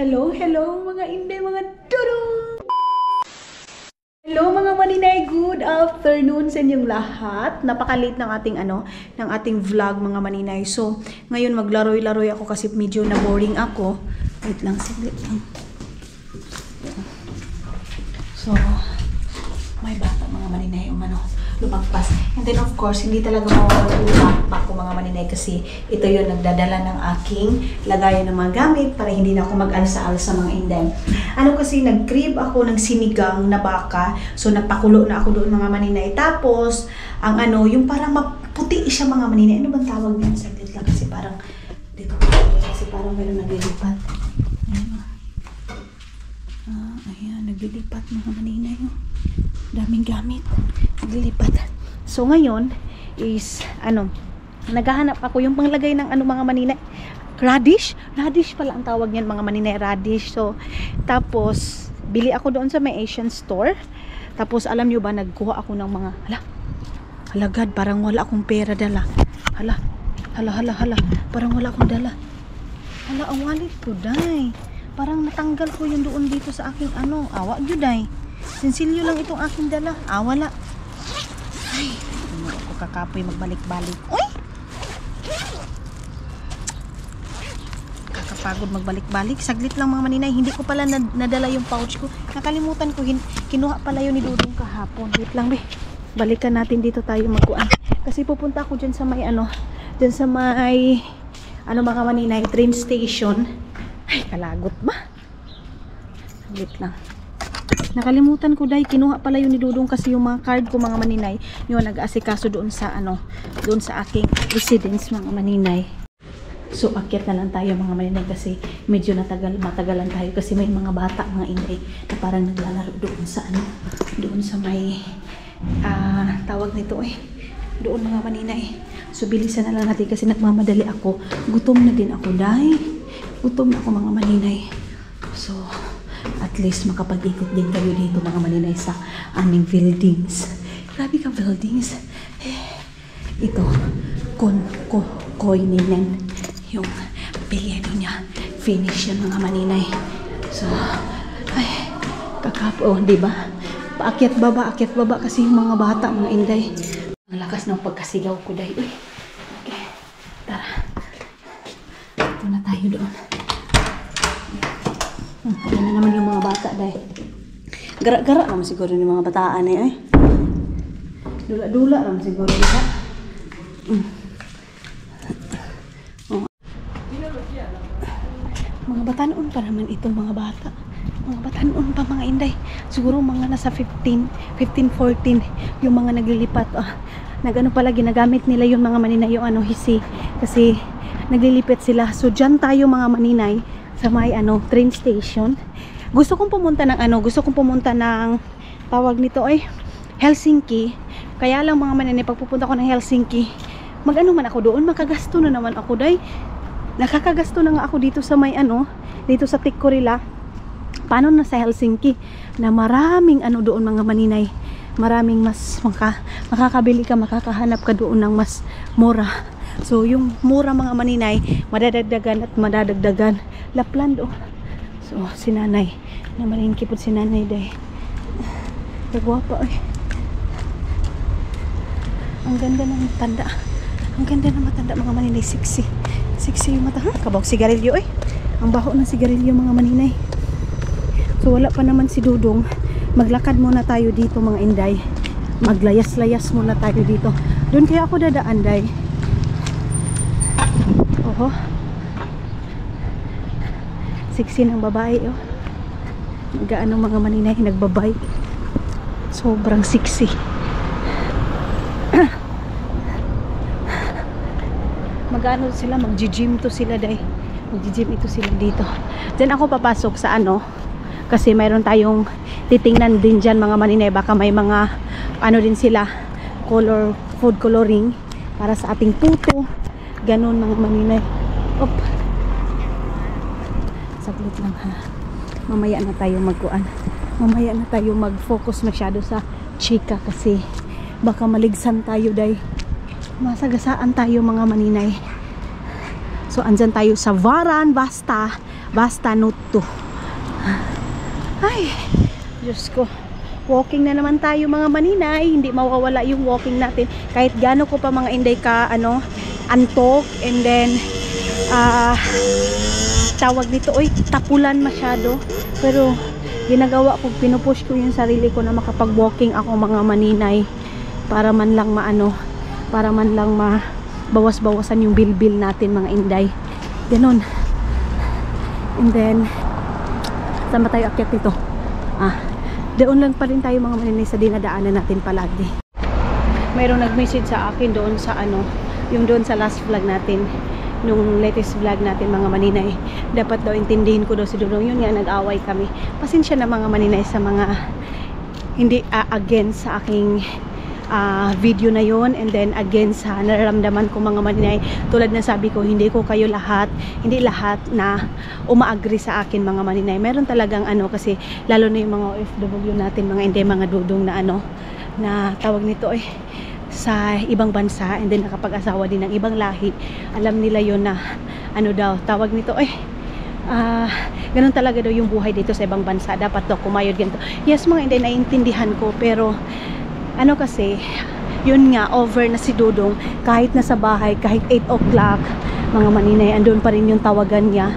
Hello, hello mga Inday, mga turong! Hello mga maninay, good afternoon sa inyong lahat. Napaka-late ng ating vlog mga maninay. So, ngayon maglaroy-laroy ako kasi medyo na-boring ako. Wait lang, saglit lang. So, may bata mga maninay lumagpas. And then of course, hindi talaga mawawala yung backpack ko mga maninay kasi ito yung nagdadala ng aking lagayan ng mga gamit para hindi na ako mag-alsa-alsa mga Inday. Kasi nag-crib ako ng sinigang na baka. So nagpakulo na ako doon mga maninay. Tapos, yung parang maputi siya mga maninay. Ano bang tawag niyan? Saglit lang kasi parang dito kasi parang meron naglilipat. Ayan, naglilipat mga maninay. Daming gamit. Naglilipat. So ngayon is naghahanap ako yung panglagay ng mga maninay. Radish? Radish pala ang tawag niyan mga maninay, radish. So tapos bili ako doon sa may Asian store. Tapos alam niyo ba, nagkuha ako ng mga halagad, parang wala akong pera dala. Hala, parang wala akong dala. Hala, ang wallet ko, day. Parang natanggal ko yung doon dito sa aking awa nyo, day. Sinsilyo lang itong aking dala. Wala. Ay, ako kakapoy magbalik-balik. Uy! Kakapagod magbalik-balik. Saglit lang mga maninay. Hindi ko pala nadala yung pouch ko. Nakalimutan ko. Kinuha pala yun ni Dudong kahapon. Wait lang, be. Balikan natin dito tayo magkuan. Kasi pupunta ako dyan sa may dyan sa may mga maninay, train station. Ay, kalagot ba? Saglit lang. Nakalimutan ko, dahil kinuha pala yun ni Dudong kasi yung mga card ko mga maninay, yung nag-aasikaso doon sa doon sa aking residence mga maninay. So akyat na lang tayo mga maninay kasi medyo matagalan tayo kasi may mga bata mga Inday na parang naglalaro doon sa doon sa may tawag nito doon mga maninay. So bilisan na lang natin kasi nagmamadali ako. Gutom na din ako, dahil gutom na ako mga maninay. So at least makapag-ikot din kayo dito mga maninay sa aming buildings. Grabe ka buildings. Ito, koininen yung pilyado niya. Finish yan mga maninay. So, diba? Paakyat baba kasi yung mga bata, mga Inday. Ang lakas ng pagkasigaw ko dahil. Okay, tara. Ito na tayo doon. Ayan na naman yung mga bata dahil. Gara-gara naman siguro yung mga bataan Dula-dula naman siguro nila. Mga batanon pa naman itong mga bata. Mga batanon pa mga Inday. Siguro mga nasa 15, 14 yung mga naglilipat. Pala ginagamit nila yung mga maninay yung hisi. Kasi naglilipit sila. So dyan tayo mga maninay sa may train station. Gusto kong pumunta ng tawag nito Helsinki. Kaya lang mga maninay, pag pupunta ko ng Helsinki, man ako doon, makagasto na naman ako, day. Nakakagasto na nga ako dito sa may dito sa Tikkurila. Paano na sa Helsinki na maraming doon mga maninay. Maraming mas makakabili ka, makakahanap ka doon ng mas mura. So yung mura mga maninay, madadagdagan Lapland. So si nanay, namalingki po si nanay day. Kagwapa ang ganda ng matanda. Ang ganda ng matanda mga maninay, sexy yung mata. Kabaw sigarilyo ang baho ng sigarilyo mga maninay. So wala pa naman si Dudong. Maglakad muna tayo dito mga Inday. Maglayas-layas muna tayo dito. Doon kaya ako dadaan, day. Sexy ng babae Gaano mga maninay nagbabike. Sobrang sexy. Magano sila, mag-gym to sila, day. Mag-gym ito sila dito. Then ako papasok sa kasi mayroon tayong titingnan din dyan mga maninay. Baka may mga din sila food coloring para sa ating puto. Ganon mga maninay. Saglit lang mamaya na tayo mamaya na tayo mag-focus masyado sa chika kasi baka maligsan tayo, day. Masagasaan tayo mga maninay. So andyan tayo sa Varan Vasta Basta not to. Ay, Diyos ko. Walking na naman tayo mga maninay. Hindi mawawala yung walking natin. Kahit gaano ko pa mga inday ka, antok. And then, tawag dito, oy, tapulan masyado. Pero, ginagawa ko, pinupush ko yung sarili ko na makapag-walking ako mga maninay. Para man lang para man lang mabawas-bawasan yung bilbil natin mga inday. Ganon. And then, saan ba tayo akyat dito? Doon lang pa rin tayo mga maninay sa dinadaanan natin palagi. Mayroong nag-message sa akin doon sa yung doon sa last vlog natin, nung latest vlog natin mga maninay. Dapat daw intindihin ko daw si Dudong. Yun nga, nag-away kami. Pasensya na mga maninay sa mga hindi against sa aking video na yon, and then again sa nararamdaman ko mga maninay. Tulad na sabi ko, hindi lahat na umaagree sa akin mga maninay. Meron talagang kasi lalo na yung mga OFW natin mga hindi, mga dudong na na tawag nito sa ibang bansa, and then nakapag-asawa din ng ibang lahi. Alam nila yon na daw tawag nito ganun talaga daw yung buhay dito sa ibang bansa. Dapat daw kumayod ganito. Yes mga hindi, naiintindihan ko, pero kasi, yun nga, over na si Dudong. Kahit nasa bahay, kahit 8 o'clock, mga maninay, andun pa rin yung tawagan niya.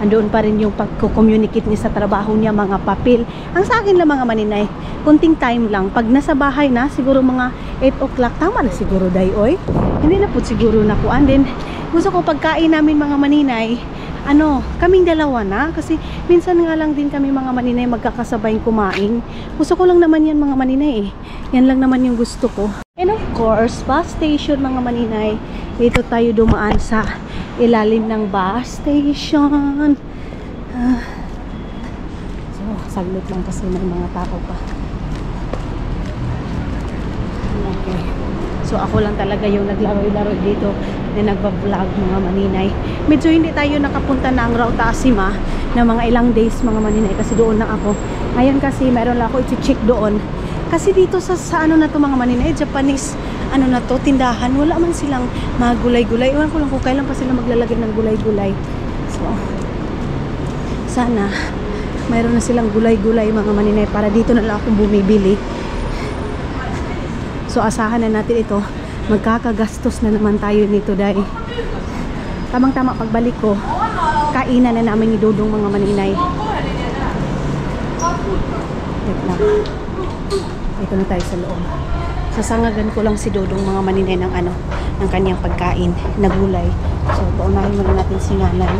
Andun pa rin yung pag-communicate niya sa trabaho niya, mga papel. Ang sa akin lang mga maninay, kunting time lang. Pag nasa bahay na, siguro mga 8 o'clock, tama na siguro dayoy. Hindi na po siguro nakuan din. Gusto ko pagkain namin mga maninay, kaming dalawa na, kasi minsan nga lang din kami mga maninay magkakasabay kumain. Gusto ko lang naman yan mga maninay yan lang naman yung gusto ko. And of course, bus station mga maninay, dito tayo dumaan sa ilalim ng bus station. So saglit lang kasi may mga tao pa. Okay, so ako lang talaga yung naglaro-laro dito na nagba-vlog mga maninay. Medyo hindi tayo nakapunta ng Rautasima na mga ilang days mga maninay, kasi doon na ako. Ngayon kasi meron lang ako i-check doon. Kasi dito sa na to mga maninay, Japanese na to, tindahan, wala man silang mga gulay-gulay. Ewan ko lang kung kailan pa sila maglalagay ng gulay-gulay. So, sana mayroon na silang gulay-gulay mga maninay para dito na lang akong bumibili. So, asahan na natin ito. Magkakagastos na naman tayo nito dahil tamang-tama pagbalik ko, kainan na namin ni Dudong mga maninay. Wait lang. Ito na tayo sa loob. Sasangagan ko lang si Dudong mga maninay ng kanyang pagkain na gulay. So, paunahin muna natin si nanay.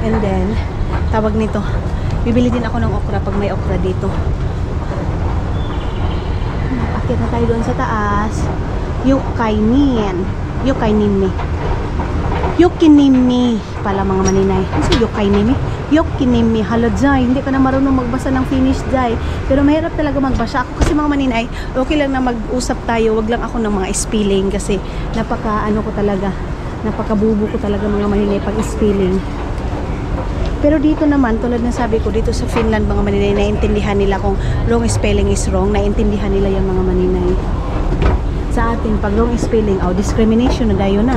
And then, tawag nito, bibili din ako ng okra pag may okra dito. Akit na tayo doon sa taas. Yukinimi pala mga maninay. Kasi yukinimi. Yukinimi. Hala Jai, hindi ka na marunong magbasa ng Finnish Jai. Pero mahirap talaga magbasa. Ako kasi mga maninay, okay lang na mag-usap tayo. Wag lang ako ng mga spelling kasi napakabubo ko talaga mga maninay pag spelling. Pero dito naman, tulad na sabi ko, dito sa Finland mga maninay, naiintindihan nila kung wrong spelling is wrong. Naiintindihan nila yung mga maninay. Sa atin, pag wrong spelling, discrimination na dayo na.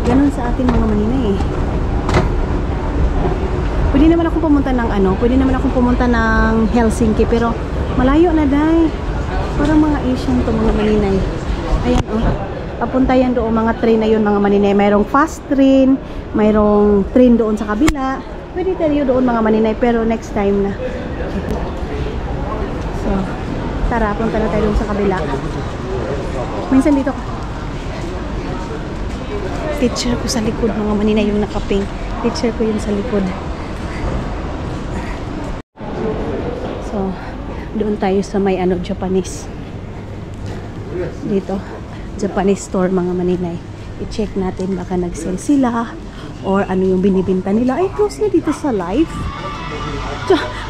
Ganun sa atin mga maninay Pwede naman akong pumunta ng Helsinki, pero malayo na dai. Parang mga Asian to mga maninay. Ayan papunta yan doon, mga train na yun mga maninay. Mayroong fast train, mayroong train doon sa kabila. Pwede tayo doon mga maninay, pero next time na. So, tara, punta na tayo doon sa kabila. Minsan dito teacher ko sa likod mga maninay, yung nakaping teacher ko yun sa likod. So doon tayo sa may Japanese dito, Japanese store mga maninay. I-check natin baka nag-sale sila or yung binibinta nila. Ay, close na dito sa live.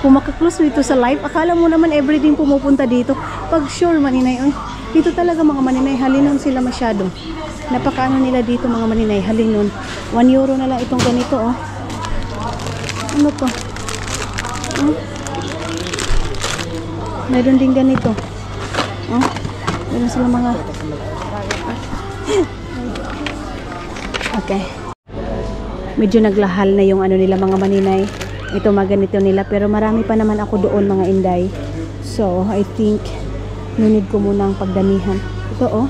Kung makaklose dito sa live, akala mo naman everyday pumupunta dito. Pag sure maninay, dito talaga mga maninay, halinon sila masyado. Napakaano nila dito mga maninay, halinon. 1 euro na lang itong ganito Ano to? Meron din ganito. Meron sila mga okay. Medyo naglahal na yung nila mga maninay. ito maganito nila, pero marami pa naman ako doon mga inday. So I think nunid ko munang pagdamihan. Ito oh,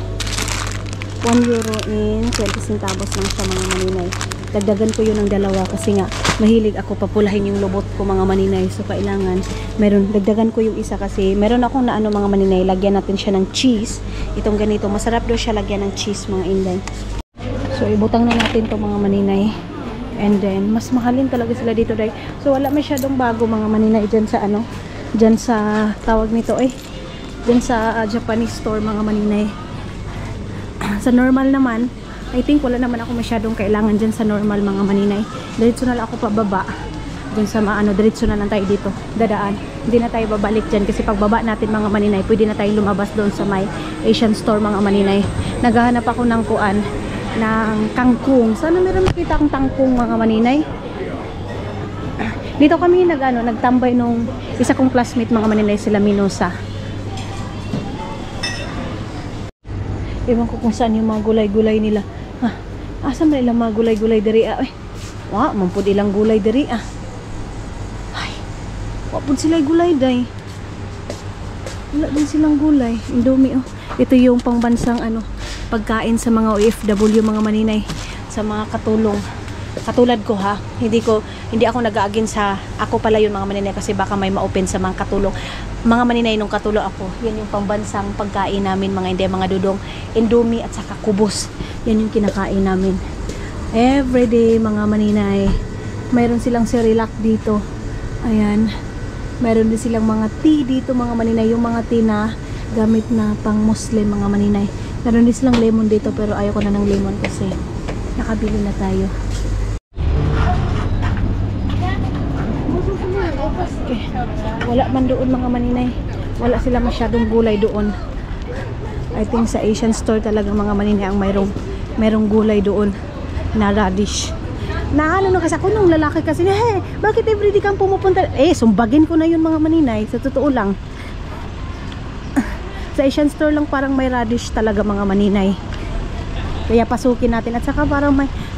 1 euro in 20 centavos lang siya mga maninay. Dagdagan ko yun ng dalawa kasi nga mahilig ako papulahin yung lubot ko mga maninay. So kailangan dagdagan ko yung isa kasi meron akong na ano mga maninay, lagyan natin siya ng cheese. Itong ganito, masarap daw siya lagyan ng cheese mga inday. So ibutang na natin to mga maninay. And then mas mahalin talaga sila dito dahil. So wala masyadong bago mga maninay dyan sa ano, dyan sa tawag nito dyan sa Japanese store mga maninay. Sa normal naman, I think wala naman ako masyadong kailangan dyan sa normal mga maninay. Diretso na lang ako pababa dyan sa diretso na lang tayo dito dadaan. Hindi na tayo babalik dyan kasi pagbaba natin mga maninay, pwede na tayo lumabas doon sa may Asian store mga maninay. Naghahanap ako ng kuan, ng kangkong. Sana meron makita akong tangkong mga maninay. Dito kami nagtambay nung isa kong classmate mga maninay, sila Minosa. Ewan ko kung saan yung mga gulay-gulay nila. Asa man ilang mga gulay-gulay diri ah. Mampud ilang gulay diri ah. Ay, wapud sila gulay day. Wala din silang gulay. Indomie oh. Ito yung pangbansang pagkain sa mga OFW mga maninay, sa mga katulong. Katulad ko ha, hindi ako nag-aagin sa ako pala yun mga maninay kasi baka may ma-open sa mga katulong. Mga maninay nung katulong ako, yan yung pangbansang pagkain namin mga hindi, mga dudong, indomie at saka kubos. Yan yung kinakain namin everyday mga maninay. Mayroon silang Cerelac dito. Ayan. Mayroon din silang mga tea dito mga maninay, yung mga tea na gamit na pang Muslim mga maninay. Meron din silang lemon dito pero ayoko na ng lemon kasi nakabili na tayo. Okay. Wala man doon mga maninay. Wala sila masyadong gulay doon. I think sa Asian store talaga mga maninay ang mayroong gulay doon na radish. Na kasi ako nung lalaki kasi, hey, bakit everyday kang pumupunta? Sumbagin ko na yun mga maninay. Sa totoo lang. Sa Asian store lang parang may radish talaga mga maninay. Kaya pasukin natin. At saka parang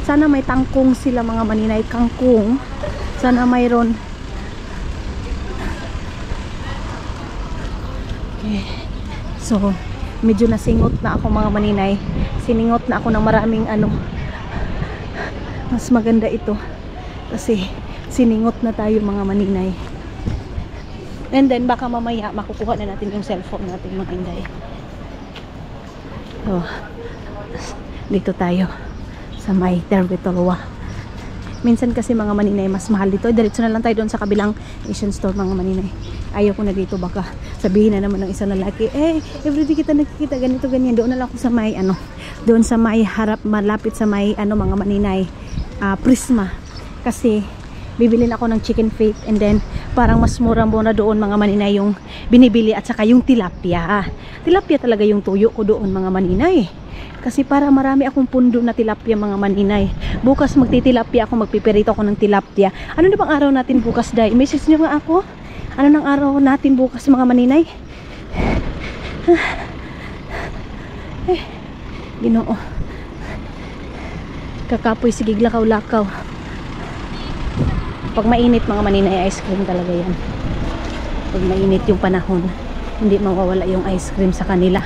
sana may tangkong sila mga maninay. Kangkong. Sana mayroon. Okay. So, medyo nasingot na ako mga maninay. Siningot na ako ng maraming mas maganda ito. Kasi siningot na tayo mga maninay. And then baka mamaya makukuha na natin yung cellphone natin mga inday. So, dito tayo sa may Tervetuloa. Minsan kasi mga maninay mas mahal dito. Diretso na lang tayo doon sa kabilang Asian store mga maninay. Ayaw ko na dito baka sabihin na naman ng isang lalaki, everyday kita nakikita ganito ganyan. Doon na lang ako sa may doon sa may harap, malapit sa may mga maninay, Prisma. Kasi bibili ako ng chicken feet and then parang mas mura mo na doon mga maninay yung binibili at saka yung tilapia. Tilapia talaga yung tuyo ko doon mga maninay. Kasi para marami akong pundo na tilapia mga maninay. Bukas magtitilapia ako, magpipirito ako ng tilapia. Ano na bang araw natin bukas, day? Message nyo nga ako. Ano nang araw natin bukas mga maninay? Ginoo. Kakapoy sige lakaw-lakaw. Pag mainit mga maninay, ice cream talaga yan. Pag mainit yung panahon, hindi mawawala yung ice cream sa kanila.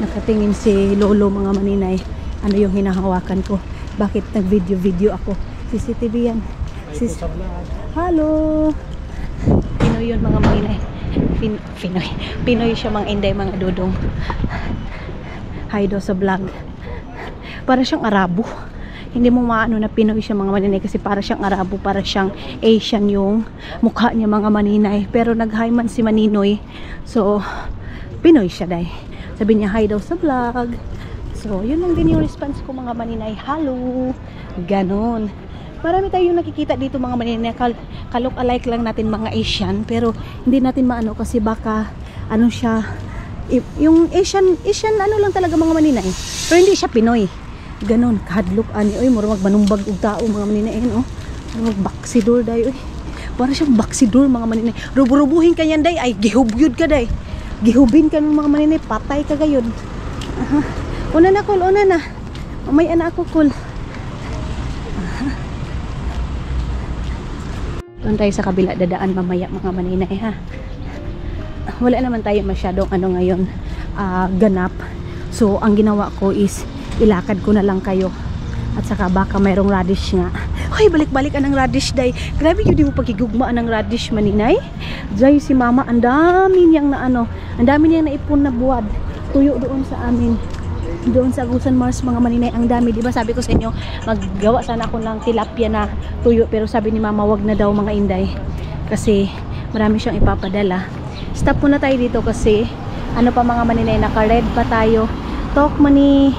Nakatingin si Lolo mga maninay. Ano yung hinahawakan ko? Bakit nag-video ako? CCTV yan. Hello! Pinoy yun mga maninay. Pinoy siya mga inday mga dudong. Hi do sa vlog. Para siyang Arabo. Hindi mo maano na Pinoy siya mga maninay kasi para siyang Arabo, para siyang Asian yung mukha niya mga maninay. Pero nag-hi man si Maninoy. So, Pinoy siya day. Sabi niya hi daw sa vlog. So, yun lang din yung response ko mga maninay. Hello! Ganon. Marami tayong nakikita dito mga maninay. Kalok-alike lang natin mga Asian. Pero hindi natin maano kasi baka siya. Yung Asian lang talaga mga maninay. Pero hindi siya Pinoy. Ganon. Kahadlok ani. Oy, mura magmanumbag og tao mga maninay. Magbaksidor day. Oy. Para siyang baksidor mga maninay. Ruburubuhin ka yan day. Ay, gihubyod ka day. Gihubin ka ng mga maninay. Patay ka gayon. Una na, Kol. Una na. May anak ako, cool. Doon tayo sa kabila dadaan mamaya mga maninay ha. Wala naman tayo masyadong ano ngayon ganap. So ang ginawa ko is ilakad ko na lang kayo. At saka baka mayroong radish nga. Hoy, balik-balik anang radish day. Grabe yun, di mo pagigugmaan ng radish maninay. Day si mama, ang dami niyang na ano, ang dami niyang naipon na buwad. Tuyo doon sa amin. Doon sa Agusan Mars mga maninay, ang dami. Di ba sabi ko sa inyo, maggawa sana ako ng tilapia na tuyo. Pero sabi ni mama, wag na daw mga inday. Kasi marami siyang ipapadala. Stop muna tayo dito kasi ano pa mga maninay, naka-red pa tayo. Tokmani.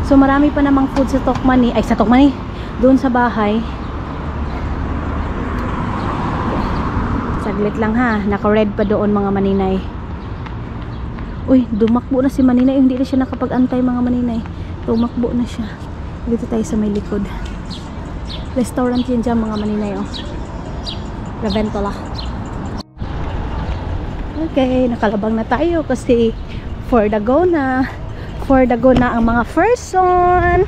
So marami pa namang food sa Tokmani. Ay, sa Tokmani. Doon sa bahay. Saglit lang ha. Naka-red pa doon mga maninay. Uy, dumakbo na si maninay. Hindi na siya nakapag-antay mga maninay. Tumakbo na siya. Dito tayo sa may likod. Restaurant yun dyan mga maninay. Oh. Raventola. Okay, nakalabang na tayo kasi for the go na. For the go na ang mga person.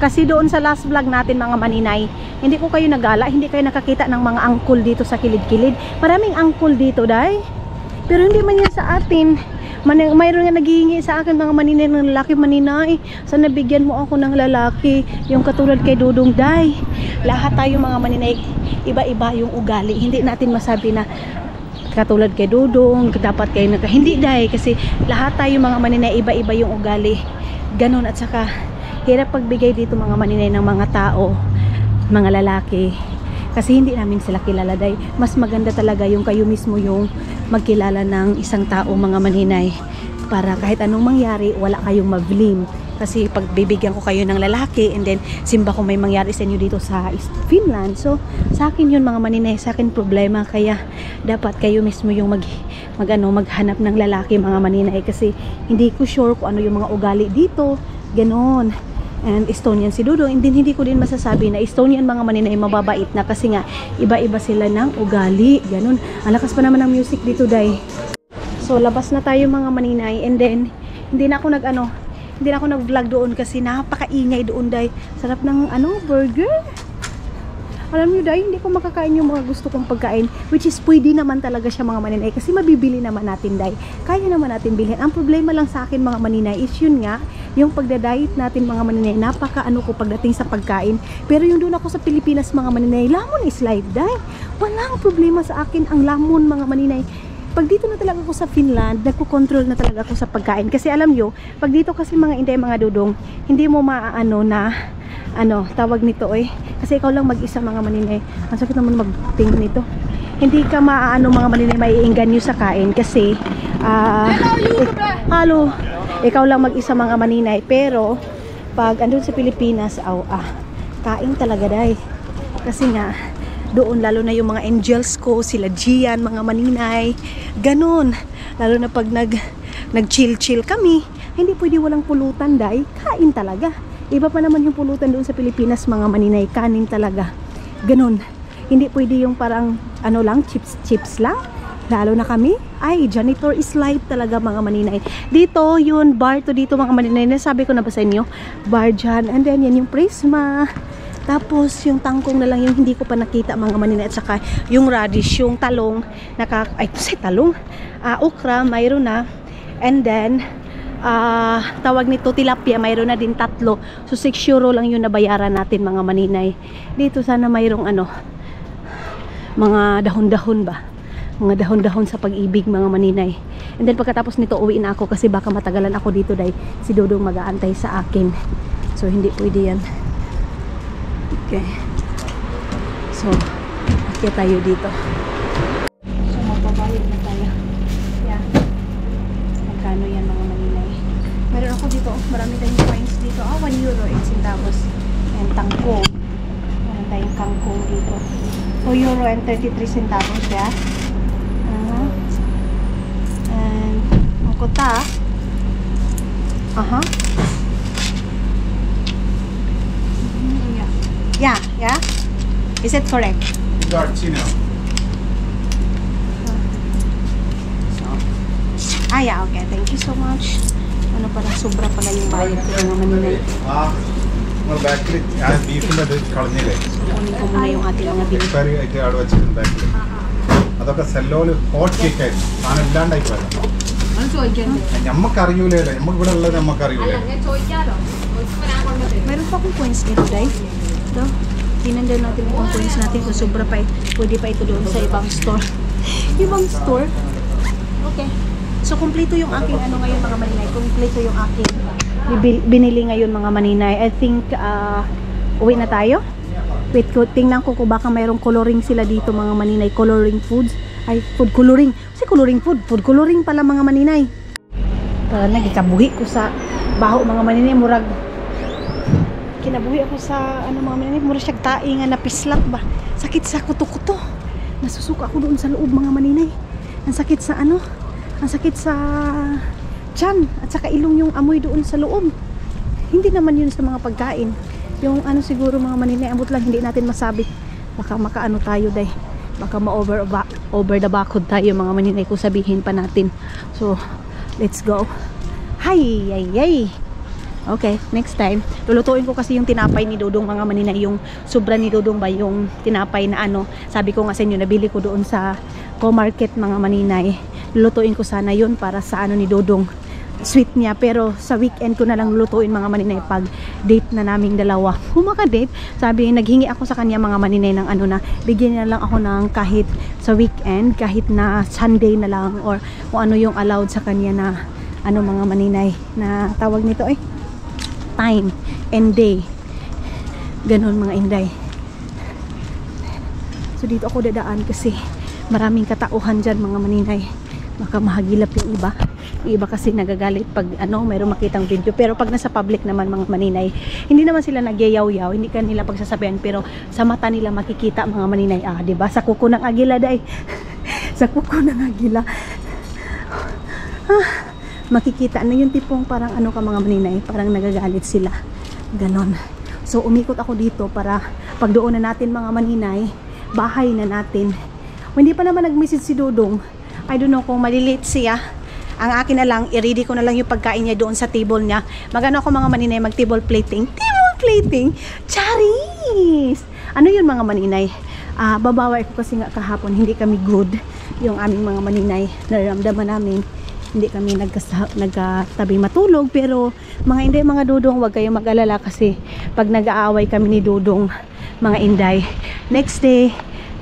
Kasi doon sa last vlog natin mga maninay, hindi ko kayo nagala, hindi kayo nakakita ng mga angkol dito sa kilid-kilid. Maraming angkol dito, day. Pero hindi man yan sa atin. Mayroon nga naghihingi sa akin mga maninay ng lalaki. Maninay, sana bigyan mo ako ng lalaki, yung katulad kay Dudong, day. Lahat tayo mga maninay, iba-iba yung ugali. Hindi natin masabi na katulad kay Dudong, dapat kayo hindi dahil kasi lahat tayo mga maninay iba-iba yung ugali. Ganon, at saka hirap pagbigay dito mga maninay ng mga tao, mga lalaki. Kasi hindi namin sila kilala dahil mas maganda talaga yung kayo mismo yung magkilala ng isang tao mga maninay. Para kahit anong mangyari, wala kayong ma-blame. Kasi pag bibigyan ko kayo ng lalaki and then simba ko may mangyari sa inyo dito sa Finland, so sa akin yun mga maninay, sa akin problema. Kaya dapat kayo mismo yung maghanap ng lalaki mga maninay, kasi hindi ko sure kung ano yung mga ugali dito, ganon. And Estonian si Dudong, hindi ko din masasabi na Estonian mga maninay mababait na, kasi nga iba-iba sila ng ugali, ganon. Ang lakas pa naman ng music dito, day. So labas na tayo mga maninay, and then hindi na ako nag-vlog doon kasi napakaingay doon, day. Sarap ng burger. Alam niyo, day, hindi ko makakain yung mga gusto kong pagkain, which is pwede naman talaga siya mga maninay kasi mabibili naman natin, day. Kaya naman natin bilhin. Ang problema lang sa akin mga maninay is yun nga, yung pagda-diet natin mga maninay, napaka ko pagdating sa pagkain. Pero yung doon ako sa Pilipinas mga maninay, lamon is life, day. Walang problema sa akin ang lamon mga maninay. Pag dito na talaga ako sa Finland, nagko-control na talaga ako sa pagkain. Kasi alam nyo, pag dito kasi mga inday, mga Dudong, hindi mo maaano na, tawag nito kasi ikaw lang mag-isa mga maninay. Ang sakit naman mag-tingin nito. Hindi ka maaano mga maninay, maiinganyo sa kain. Kasi, halo, ikaw lang mag-isa mga maninay. Pero, pag andun sa Pilipinas, kain talaga, day. Kasi nga, doon lalo na yung mga angels ko, sila Gian, mga maninay, ganon. Lalo na pag nag-chill kami, hindi pwede walang pulutan, day. Kain talaga. Iba pa naman yung pulutan doon sa Pilipinas mga maninay, kanin talaga. Ganon. Hindi pwede yung parang chips lang. Lalo na kami, janitor is life talaga mga maninay. Dito, yun, bar to dito mga maninay. Nasabi ko na ba sa inyo? Bar dyan. And then, yan yung Prisma. Tapos, yung tangkong na lang yung hindi ko pa nakita mga maninay. At saka, yung radish, yung talong, okra, mayroon na. And then, tawag nito tilapia, mayroon na din 3. So, 6 euro lang yung nabayaran natin mga maninay. Dito sana mayroong mga dahon-dahon ba? Mga dahon-dahon sa pag-ibig mga maninay. And then, pagkatapos nito, uwi na ako kasi baka matagalan ako dito dahil si Dudong mag-aantay sa akin. So, hindi pwede yan. Okay. So, akit tayo dito. So, magbabayad na tayo. Yan. Magkano yan mga maninay? Meron ako dito. Marami tayong coins dito. 1 euro 8 centavos. And tangkong. Meron tayong kangkong dito. 2 euro and 33 centavos. Yeah. And ang kuta. Yeah. Is it correct? Dartino. Yeah, okay. Thank you so much. Ano pala, sobra pala yung bayad ko mga maninay. Kunin ko muna yung ating mga bili. അതൊക്കെ സെല്ലോല് hot cake ആയിരുന്നു സാധനം ഇല്ലാണ്ടായി പോയതാണ് ഞമ്മക്ക് അറിയൂലേ നമുക്ക് ഇവിടെ ഉള്ളത് നമുക്ക് അറിയൂലേ Meron pa akong coins dito, Day. Ito, tinan daw natin itong coins natin kung sobra pa, pwede pa ito doon sa ibang store. Ibang store? Okay. So, kumpleto yung aking ano ngayon mga maninay. Kumpleto yung aking binili ngayon mga maninay. I think, uwi na tayo. Wait, tingnan ko kung baka mayroong coloring sila dito mga maninay. Coloring foods. Ay, food coloring. Kasi coloring food. Food coloring pala mga maninay. Para nagikabuhi ko sa baho mga maninay. Murag. Kinabuhi ako sa ano mga maninay. Murag siyag tae nga napislak ba. Sakit sa kuto-kuto. Nasusuka ako doon sa loob mga maninay. Ang sakit sa ano. Ang sakit sa tiyan. At saka ilong yung amoy doon sa loob. Hindi naman yun sa mga pagkain. Yung ano siguro mga maninay, ambot lang hindi natin masabi. Baka makaano tayo day. Baka over the bakod tayo mga maninay kung sabihin pa natin. So, let's go. Hay, yay, yay. Okay, next time. Lulutuin ko kasi yung tinapay ni Dodong mga maninay. Yung sobra ni Dodong ba yung tinapay na ano. Sabi ko nga sa inyo, nabili ko doon sa Co-Market mga maninay. Lulutuin ko sana yun para sa ano ni Dodong. Sweet niya, pero sa weekend ko na lang lulutuin mga maninay pag date na naming dalawa. Humaka-date, sabi, naghingi ako sa kanya mga maninay ng ano na, bigyan niya lang ako ng kahit sa weekend, kahit na Sunday na lang or kung ano yung allowed sa kanya na ano mga maninay na tawag nito time and day. Ganon mga inday. So dito ako dadaan kasi maraming katauhan dyan mga maninay. Baka mahagilap yung iba. Yung iba kasi nagagalit pag ano, mayroong makitang video. Pero pag nasa public naman mga maninay, hindi naman sila nagyayaw-yaw, hindi kanila pagsasabihan, pero sa mata nila makikita mga maninay. Ah, 'di ba? Sa kuko ng agila day. Sa kuko ng agila. Makikita na yung tipong parang ano ka mga maninay, parang nagagalit sila. Ganon. So umikot ako dito para pag doon na natin mga maninay, bahay na natin. Hindi pa naman nag-message si Dodong. I don't know kung malilate siya. Ang akin na lang, i-ready ko na lang yung pagkain niya doon sa table niya. Magano ako mga maninay, mag-table plating. Table plating? Charis! Ano yun mga maninay? Babaway ko kasi nga kahapon, hindi kami good. Yung aming mga maninay, nararamdaman namin, hindi kami nagkatabi matulog. Pero mga inday, mga Dodong, huwag kayong mag-alala kasi pag nag-aaway kami ni Dodong, mga inday, next day,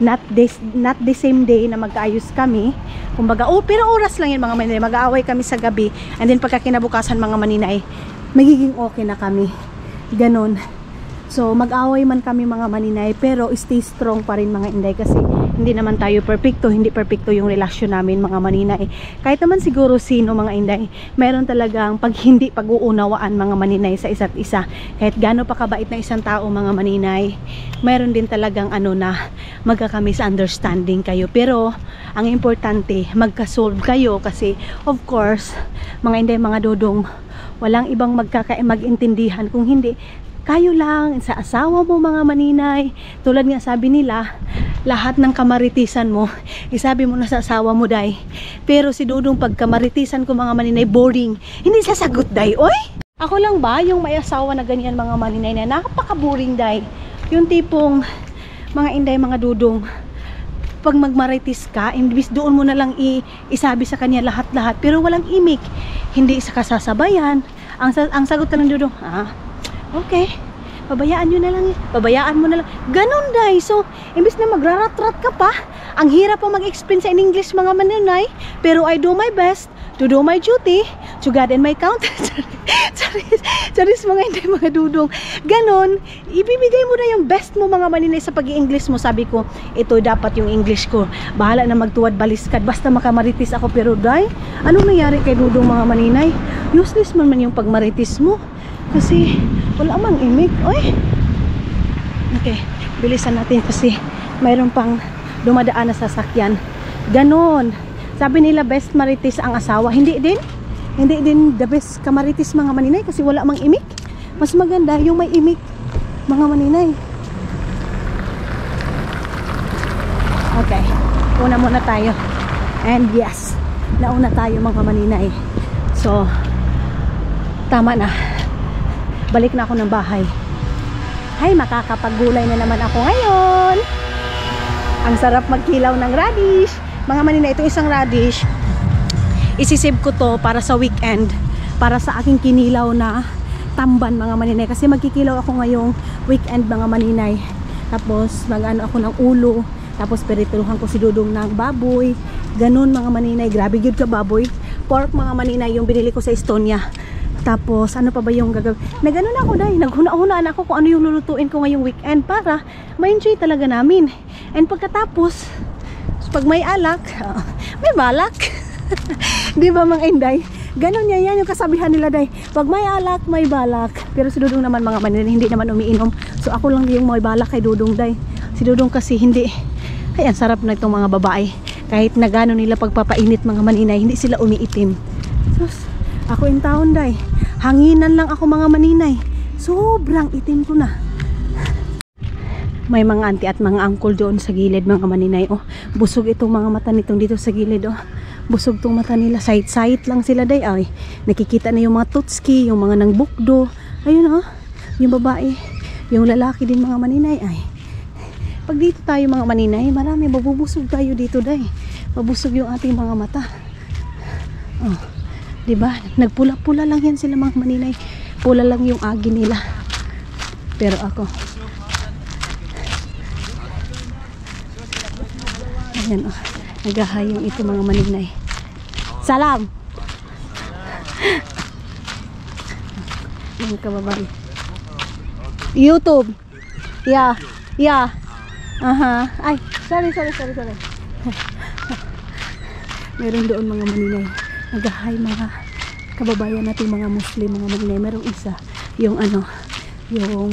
not the same day na magkaayos kami. Kumbaga, pero oras lang yun mga maninay. Mag-aaway kami sa gabi. And then pagka kinabukasan mga maninay, magiging okay na kami. Ganon. So, mag-aaway man kami mga maninay, pero stay strong pa rin mga inday kasi hindi naman tayo perfecto. Hindi perfecto yung relasyon namin mga maninay. Kahit naman siguro sino mga inday, meron talagang pag hindi pag-uunawaan mga maninay sa isa't isa. Kahit gaano pa kabait na isang tao mga maninay, meron din talagang ano na magkaka-misunderstanding kayo. Pero ang importante, magka-solve kayo kasi of course, mga inday, mga Dodong, walang ibang mag-intindihan kung hindi kayo lang sa asawa mo mga maninay. Tulad nga sabi nila, lahat ng kamaritisan mo, isabi mo na sa asawa mo day. Pero si Dodong pag kamaritisan ko mga maninay, boring. Hindi sasagot day. Oy! Ako lang ba yung may asawa na ganyan mga maninay na napaka-boring day? Yung tipong mga inday, mga Dodong, pag magmaritis ka, imbis doon mo na lang isabi sa kanya lahat-lahat, pero walang imik. Hindi sa kasasabayan. Ang sagot ka ng Dodong, okay, pabayaan nyo na lang, pabayaan mo na lang. Ganon day. So, imbis na magrarat-rat ka pa, ang hirap pa mag-explain sa in English mga maninay, pero I do my best to do my duty to God and my country. Charis mga hindi, mga Dodong. Ganon, ibibigay mo na yung best mo mga maninay sa pag-i-English mo. Sabi ko, ito dapat yung English ko. Bahala na magtuwad baliskad, basta makamaritis ako. Pero day, anong nangyari kay Dodong mga maninay? Useless man yung pagmaritis mo. Kasi wala mang imig. Oy. Okay, bilisan natin kasi mayroon pang dumadaan na sasakyan. Ganon. Sabi nila best maritis ang asawa. Hindi din the best kamaritis mga maninay kasi wala mang imig. Mas maganda yung may imig mga maninay. Okay, una muna tayo. And yes, nauna tayo mga maninay. So, Tama na. Balik na ako ng bahay. Ay, makakapaggulay na naman ako ngayon. Ang sarap magkilaw ng radish. Mga maninay, itong isang radish, isisave ko to para sa weekend. Para sa aking kinilaw na tamban, mga maninay. Kasi magkikilaw ako ngayong weekend, mga maninay. Tapos, mag-ano ako ng ulo. Tapos, perituruhan ko si Dudong ng baboy. Ganun, mga maninay. Grabe yun ka baboy. Pork, mga maninay, yung binili ko sa Estonia. Tapos, ano pa ba yung gagawin? Nag-ano na ako dahil, naghuna-hunaan ako kung ano yung lulutuin ko ngayong weekend para ma-enjoy talaga namin. And pagkatapos, pag may alak, may balak. Di ba mga Inday? Ganon yan yung kasabihan nila day. Pag may alak, may balak. Pero si Dudong naman mga maninay, hindi naman umiinom. So ako lang yung may balak kay Dudong day. Si Dudong kasi hindi. Ay, ang sarap na itong mga babae. Kahit na gano'n nila pagpapainit mga maninay, hindi sila umiitim. Sus, ako in town day. Hanginan lang ako mga maninay. Sobrang itim ko na. May mga auntie at mga uncle doon sa gilid mga maninay. Oh, busog itong mga mata nitong dito sa gilid. Oh, busog itong mata nila. Sight lang sila day. Ay, nakikita na yung mga tutski, yung mga nang bukdo. Ayun oh, yung babae. Yung lalaki din mga maninay. Ay, pag dito tayo mga maninay, marami mabubusog tayo dito day. Mabusog yung ating mga mata. Oh, diba? Nagpula-pula lang yan sila mga maninay. Pula lang yung agi nila. Pero ako, ayan oh, naghahayong ito mga maninay. Salam! Yung kababae. YouTube! Yeah! Yeah! Aha! Ay! Sorry! Meron doon mga maninay. Naghahay mga kababayan natin mga Muslim, mga maninay. Merong isa, yung ano, yung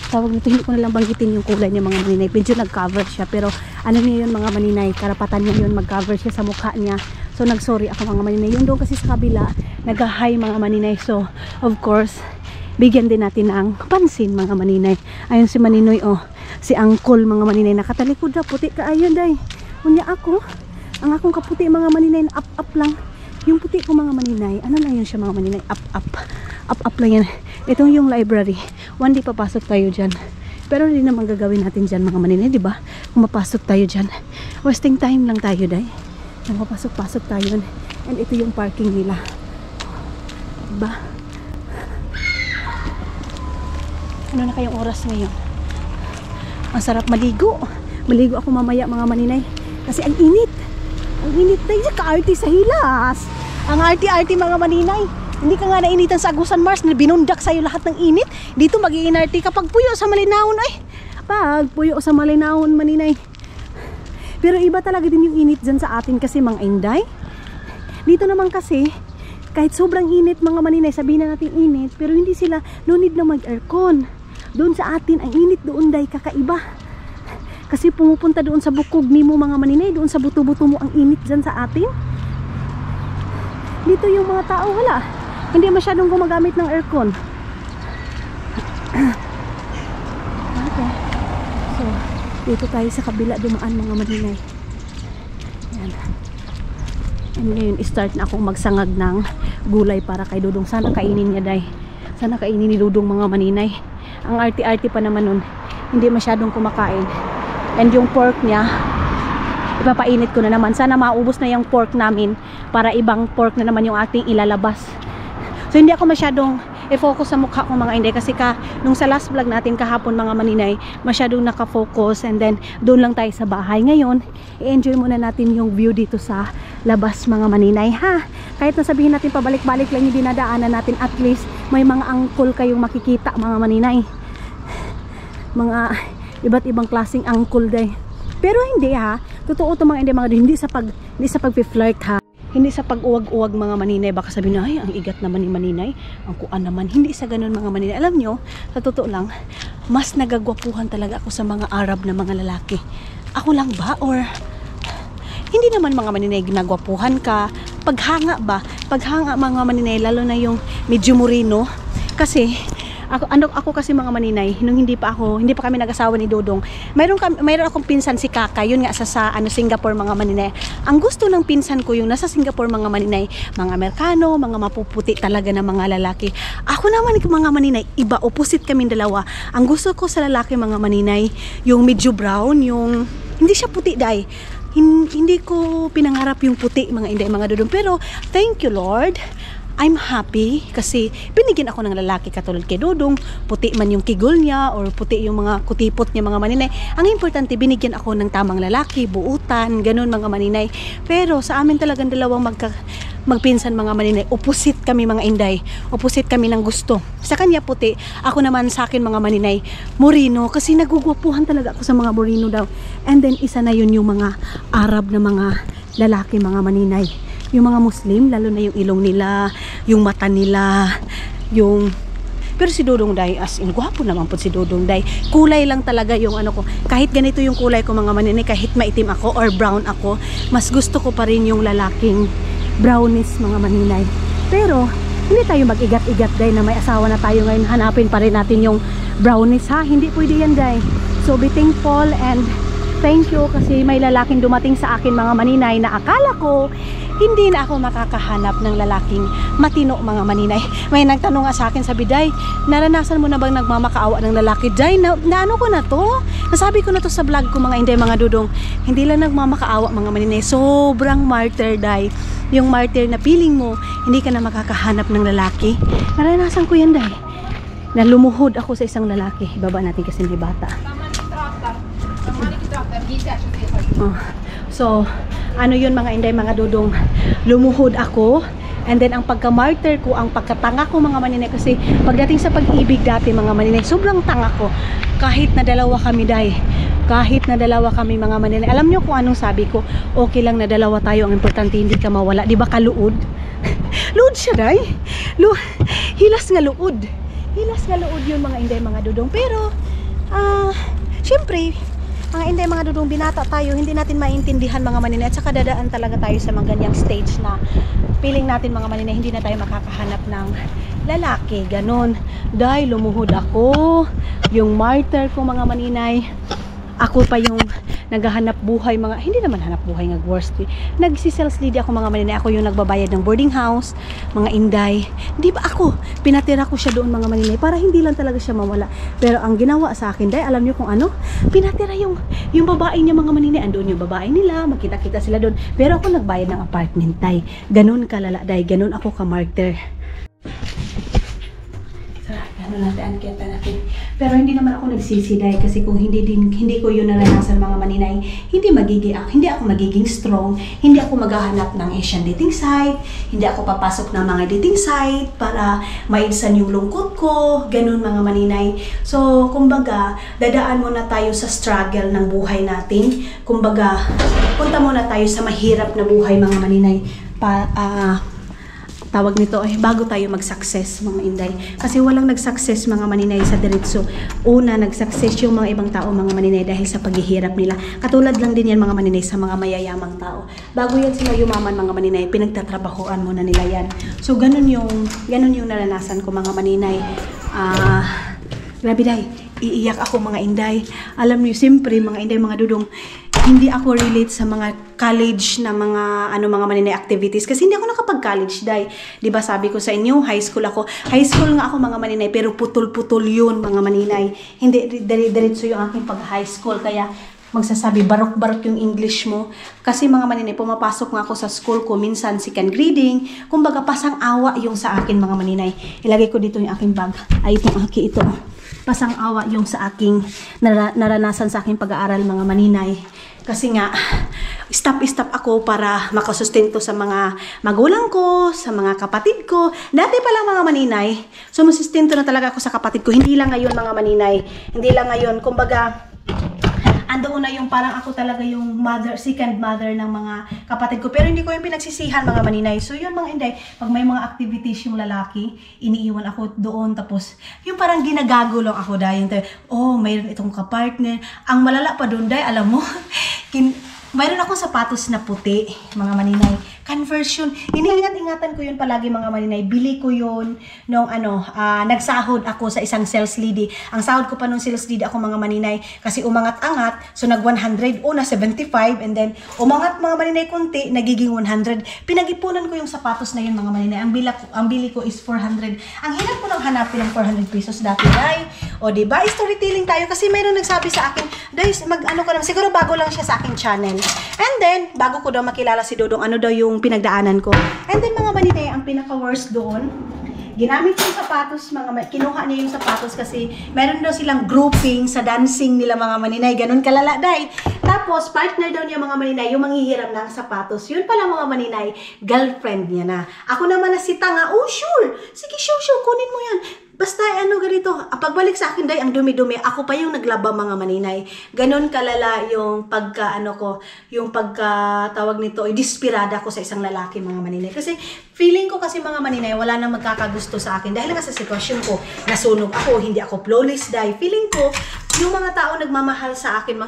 tawag nito, hindi ko nalang banggitin yung kulay niya mga maninay. Medyo nag-cover siya, pero ano niya yun mga maninay, karapatan niya yun, mag-cover siya sa mukha niya. So nag-sorry ako mga maninay. Yun doon kasi sa kabila, nag-hi mga maninay. So of course, bigyan din natin ng pansin mga maninay. Ayun si Maninoy, oh, si Uncle mga maninay, nakatalikod na, puti ka ayun day. Unya ako, ang akong kaputi mga maninay, up lang. Yung puti ko mga maninay, ano lang yun siya mga maninay, up lang yan. Itong yung library, one day papasok tayo dyan. Pero hindi naman gagawin natin dyan mga maninay, di ba? Kung mapasok tayo dyan, wasting time lang tayo day. Nang mapasok tayo. And ito yung parking nila, diba? Ano na kayong oras ngayon? Ang sarap maligo. Maligo ako mamaya mga maninay. Kasi ang init. Ang init tayo ka-arty sa hilas. Ang arty-arty mga maninay. Hindi ka nga nainitan sa Agusan Mars na binundak sa'yo lahat ng init. Dito mag-iinarty kapag puyo sa Malinawon ay. Pag puyo sa Malinawon maninay. Pero iba talaga din yung init dyan sa atin kasi mga Inday. Dito naman kasi, kahit sobrang init mga maninay, sabihin na natin init, pero hindi sila, no need na mag-aircon. Doon sa atin, ang init doon day kakaiba. Kasi pumupunta doon sa bukog ni mo mga maninay, doon sa buto-buto mo ang init dyan sa atin. Dito yung mga tao, wala. Hindi masyadong gumagamit ng aircon. Okay. So, dito tayo sa kabila dumaan mga maninay. Yan. And ngayon, start na akong magsangag ng gulay para kay Dudong. Sana kainin niya day. Sana kainin ni Dudong mga maninay. Ang arty-arty pa naman nun. Hindi masyadong kumakain. And yung pork niya, ipapainit ko na naman. Sana maubos na yung pork namin para ibang pork na naman yung ating ilalabas. So hindi ako masyadong i-focus sa mukha ko mga Inday kasi nung sa last vlog natin kahapon mga maninay, masyadong nakafocus and then doon lang tayo sa bahay. Ngayon, i-enjoy muna natin yung view dito sa labas mga maninay ha. Kahit nasabihin natin pabalik-balik lang yung dinadaanan natin, at least may mga angkol kayong makikita mga maninay. Mga iba't ibang klaseng angkol day. Pero hindi ha, totoo to mga hindi sa pag-flirt ha. Hindi sa pag-uwag-uwag mga maninay. Baka sabihin na, ay, ang igat naman ni maninay. Ang kuan naman. Hindi sa ganun mga maninay. Alam nyo, sa totoo lang, mas nagagwapuhan talaga ako sa mga Arab na mga lalaki. Ako lang ba? Or, hindi naman mga maninay ginagwapuhan ka. Paghanga ba? Paghanga mga maninay, lalo na yung medyo moreno. Kasi, Ako kasi mga maninay, nung hindi pa kami nag-asawa ni Dodong, mayroon akong pinsan si Kaka, yun nga sa Singapore mga maninay. Ang gusto ng pinsan ko yung nasa Singapore mga maninay, mga Amerikano, mga mapuputi talaga na mga lalaki. Ako naman mga maninay, iba, opposite kaming dalawa. Ang gusto ko sa lalaki mga maninay, yung medyo brown, yung hindi siya puti dai. Hindi ko pinangarap yung puti mga inday mga Dodong, pero thank you Lord, I'm happy kasi binigyan ako ng lalaki katulad kay Dodong. Puti man yung kigol niya or puti yung mga kutipot niya mga maninay. Ang importante, binigyan ako ng tamang lalaki, buutan, ganun mga maninay. Pero sa amin talagang dalawang magpinsan mga maninay, opposite kami mga inday, opposite kami ng gusto. Sa kanya puti, ako naman sa akin mga maninay, moreno, kasi nagugwapuhan talaga ako sa mga moreno daw. And then isa na yun yung mga Arab na mga lalaki mga maninay, yung mga Muslim, lalo na yung ilong nila, yung mata nila, pero si Dodong Day, as in, gwapo naman po si Dodong Day. Kulay lang talaga yung ano ko. Kahit ganito yung kulay ko mga maninay, kahit maitim ako or brown ako, mas gusto ko pa rin yung lalaking brownies mga maninay. Pero hindi tayo mag-igat-igat Day na may asawa na tayo ngayon, hanapin pa rin natin yung brownies ha. Hindi pwede yan Day. So be thankful and thank you kasi may lalaking dumating sa akin mga maninay na akala ko hindi na ako makakahanap ng lalaking matino mga maninay. May nagtanong nga sa akin, sabi, Day, naranasan mo na bang nagmamakaawa ng lalaki? Day, naano ko na to? Nasabi ko na to sa vlog ko mga inday mga Dodong. Hindi lang nagmamakaawa mga maninay. Sobrang martyr Day. Yung martyr na feeling mo, hindi ka na makakahanap ng lalaki. Naranasan ko yan Day. Na lumuhod ako sa isang lalaki. Ibaba natin kasi hindi bata. Oh. So, ano yun mga inday mga Dodong, lumuhod ako. And then ang pagka-martyr ko, ang pagkatanga ko mga maninay, kasi pagdating sa pag-ibig dati mga maninay, sobrang tanga ko. Kahit na dalawa kami Day, kahit na dalawa kami mga maninay, alam nyo kung anong sabi ko, okay lang na dalawa tayo, ang importante hindi ka mawala. Di ba kaluod? Luod siya Day, hilas nga luod, hilas nga luod yun mga inday mga Dodong. Pero syempre mga inday mga Dodong, binata tayo, hindi natin maintindihan mga maninay, at saka dadaan talaga tayo sa mga ganyang stage na feeling natin mga maninay, hindi na tayo makakahanap ng lalaki, ganun. Dahil lumuhod ako, yung martyr ko mga maninay, ako pa yung naghahanap buhay hindi naman hanap buhay nga worst. Nagsi-sales lady ako mga maninay, ako yung nagbabayad ng boarding house, mga inday. Di ba ako, pinatira ko siya doon mga maninay para hindi lang talaga siya mawala. Pero ang ginawa sa akin, Day, alam niyo kung ano? Pinatira yung babae niya mga maninay, andoon yung babae nila, magkita-kita sila doon. Pero ako nagbayad ng apartment, Day. Ganun kalala, Day, ganun ako ka-martyr. Natin, natin. Pero hindi naman ako nagsisi Day, kasi kung hindi ko yun naranasan mga maninay, hindi ako magiging strong, hindi ako maghahanap ng Asian dating site, hindi ako papasok ng mga dating site para maibsan yung lungkot ko, ganun mga maninay. So kumbaga dadaan muna tayo sa struggle ng buhay natin, kumbaga punta muna tayo sa mahirap na buhay mga maninay tawag nito bago tayo mag-success mga inday. Kasi walang nag-success mga maninay sa diretso. Una, nag-success yung mga ibang tao mga maninay dahil sa paghihirap nila. Katulad lang din yan mga maninay sa mga mayayamang tao. Bago yan sila yumaman mga maninay, pinagtatrabahoan muna nila yan. So ganun yung naranasan ko mga maninay. Grabe Day, iiyak ako mga inday. Alam niyo, siyempre mga inday mga Dodong, hindi ako relate sa mga college na mga mga maninay activities kasi hindi ako nakapag-college Day. 'Di ba sabi ko sa inyo, high school ako. High school nga ako mga maninay, pero putol-putol 'yun mga maninay. Hindi diretso yung aking pag-high school, kaya magsasabi barok-barok yung English mo. Kasi mga maninay, pumapasok nga ako sa school ko minsan second grading. Kumbaga pasang awa yung sa akin mga maninay. Ilagay ko dito yung aking bag. Ay itong ito. Pasang awa yung sa aking naranasan sa aking pag-aaral mga maninay. Kasi nga, stop ako para makasustento sa mga magulang ko, sa mga kapatid ko. Dati pa lang mga maninay, sumusustento na talaga ako sa kapatid ko. Hindi lang ngayon mga maninay. Hindi lang ngayon. Kumbaga, andoon na yung parang ako talaga yung second mother ng mga kapatid ko. Pero hindi ko yung pinagsisihan mga maninay. So yun mga inday, pag may mga activities yung lalaki, iniiwan ako doon. Tapos yung parang ginagago lang ako dahil, mayroon itong kapartner. Ang malala pa doon dahil, alam mo, mayroon akong sapatos na puti mga maninay. Conversion. Iniingat-ingatan ko yun palagi mga maninay. Bili ko yun nung nagsahod ako sa isang sales lady. Ang sahod ko pa nung sales lady ako mga maninay kasi umangat-angat. So nag 100, una 75 and then umangat mga maninay konti, nagiging 100. Pinag-ipunan ko yung sapatos na yun mga maninay. Ang bili ko is 400. Ang hirap ko nang hanapin ng 400 pesos dati, day. O diba? Storytelling tayo kasi mayroon nagsabi sa akin, day, mag-ano ka naman. Siguro bago lang siya sa aking channel. And then, bago ko daw makilala si Dodong, ano daw yung pinagdaanan ko. And then mga maninay, ang pinaka-worst doon, ginamit yung sapatos, kinuha niya yung sapatos kasi meron daw silang grouping sa dancing nila mga maninay. Ganun kalala, day. Tapos, partner daw niya mga maninay, yung manghihiram ng sapatos. Yun pala mga maninay, girlfriend niya na. Ako naman na si tanga, oh sure, sige sure, kunin mo yan. Basta ganito, pagbalik sa akin, day, ang dumi-dumi, ako pa yung naglaba mga maninay. Ganon kalala yung yung pagkatawag nito, desperada ko sa isang lalaki mga maninay. Kasi feeling ko kasi mga maninay, wala nang magkakagusto sa akin. Dahil nga sa sitwasyon ko, nasunog ako, hindi ako flawless, day. Feeling ko, yung mga tao nagmamahal sa akin,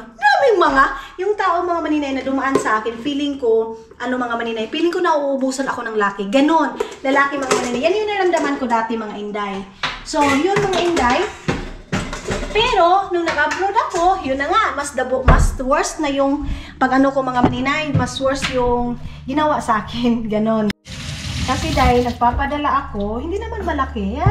yung tao mga maninay na dumaan sa akin, feeling ko, mga maninay, feeling ko nauubusan ako ng laki. Ganon, lalaki mga maninay. Yan yung naramdaman ko dati mga inday. So, yun mga inday. Pero, nung nag-upload ako, yun na nga, mas worst na yung ko mga maninay, mas worst yung ginawa sa akin, ganon. Kasi dahil nagpapadala ako, hindi naman malaki.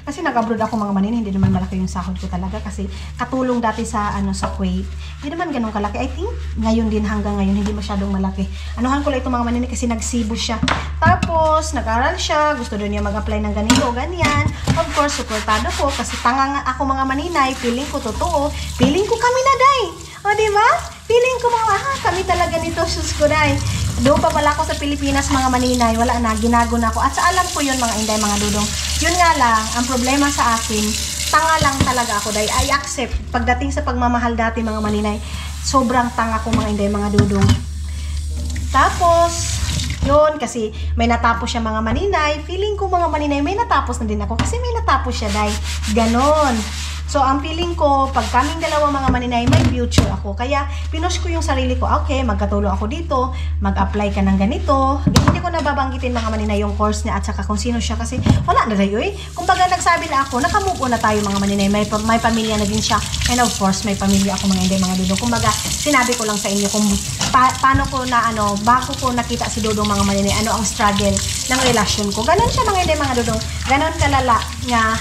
Kasi nag-abroad ako mga maninay, hindi naman malaki yung sahod ko talaga kasi katulong dati sa sa Kuwait. Hindi naman ganun kalaki. I think ngayon din hanggang ngayon hindi masyadong malaki. Anuhan ko lang itong mga maninay kasi nagsibo siya. Tapos nag-aral siya, gusto doon niya mag-apply ng ganito, ganyan. Of course, suportado ko kasi tanga nga ako mga maninay, feeling ko totoo. Feeling ko kami na day. O diba? Feeling ko kami talaga nito, sus ko day. Doon pa pala ako sa Pilipinas mga maninay, wala na, ginago na ako. At sa alam ko yun mga inday, mga dudong. Yun nga lang, ang problema sa akin, tanga lang talaga ako dahil I accept. Pagdating sa pagmamahal dati mga maninay, sobrang tanga ko mga inday, mga dudong. Tapos, yun, kasi may natapos siya mga maninay. Feeling ko mga maninay, may natapos na din ako kasi may natapos siya dahil ganon. So, ang feeling ko, pag kaming dalawa mga maninay, may future ako. Kaya, pinush ko yung sarili ko, okay, magkatulong ako dito, mag-apply ka ng ganito. Hindi ko nababanggitin mga maninay yung course niya at saka kung sino siya kasi wala na tayo eh. Kumbaga, nagsabi na ako, nakamove on na tayo mga maninay, may pamilya na din siya. And of course, may pamilya ako mga hindi, mga dudong. Kumbaga, sinabi ko lang sa inyo kung paano ko na bago ko nakita si Dodong mga maninay, ano ang struggle ng relasyon ko. Ganon siya mga hindi, mga dudong. Ganon kalala nga,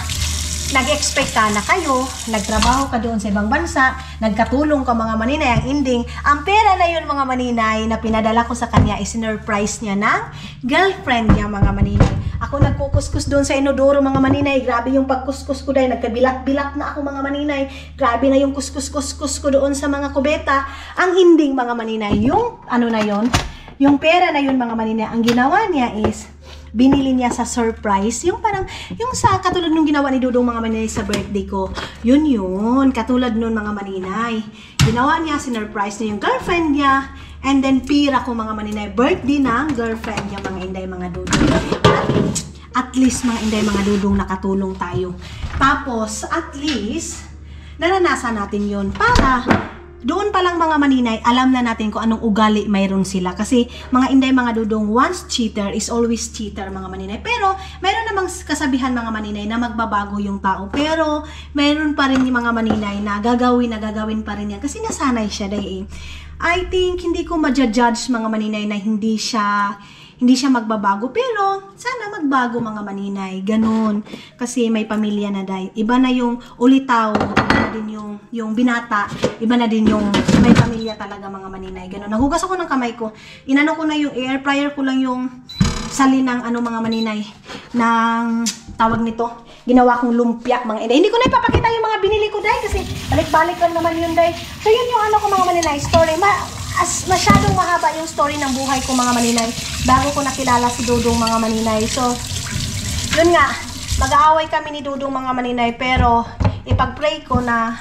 nag-expect ka na kayo, nagtrabaho ka doon sa ibang bansa, nagkatulong ka mga maninay, ang ending, ang pera na yun mga maninay na pinadala ko sa kanya is sinurprise niya ng girlfriend niya mga maninay. Ako nagkukuskus doon sa inodoro mga maninay, grabe yung pagkuskus ko dahil nagkabilat-bilat na ako mga maninay, grabe na yung kuskus-kuskus ko doon sa mga kubeta. Ang ending mga maninay, yung na yun, yung pera na yun mga maninay, ang ginawa niya is, binili niya sa surprise, yung parang, yung sa katulad nung ginawa ni Dodong mga maninay sa birthday ko, yun, katulad nun mga maninay, ginawa niya, sinurprise niya yung girlfriend niya, and then pira ko mga maninay, birthday ng girlfriend niya mga inday, mga Dodong. At least mga inday, mga Dodong, nakatulong tayo. Tapos, at least, naranasan natin yun para doon pa lang mga maninay, alam na natin kung anong ugali mayroon sila. Kasi mga inday, mga dudong, once cheater is always cheater mga maninay. Pero mayroon namang kasabihan mga maninay na magbabago yung tao. Pero mayroon pa rin yung mga maninay na gagawin pa rin yan. Kasi nasanay siya dahil I think hindi ko ma-judge mga maninay na hindi siya magbabago, pero sana magbago mga maninay, ganun. Kasi may pamilya na dahil. Iba na yung ulitaw, iba na din yung binata, iba na din yung may pamilya talaga mga maninay, ganun. Nahugas ako ng kamay ko, inano ko na yung air fryer ko lang yung sali ng mga maninay, ng tawag nito, ginawa kong lumpia mga inday. Hindi ko na ipapakita yung mga binili ko dahil kasi balik-balik lang naman yun dahil. So yun yung ko mga maninay, story. Masyadong mahaba yung story ng buhay ko mga maninay bago ko nakilala si Dodong mga maninay. So, yun nga, mag-aaway kami ni Dodong mga maninay pero ipag-pray ko na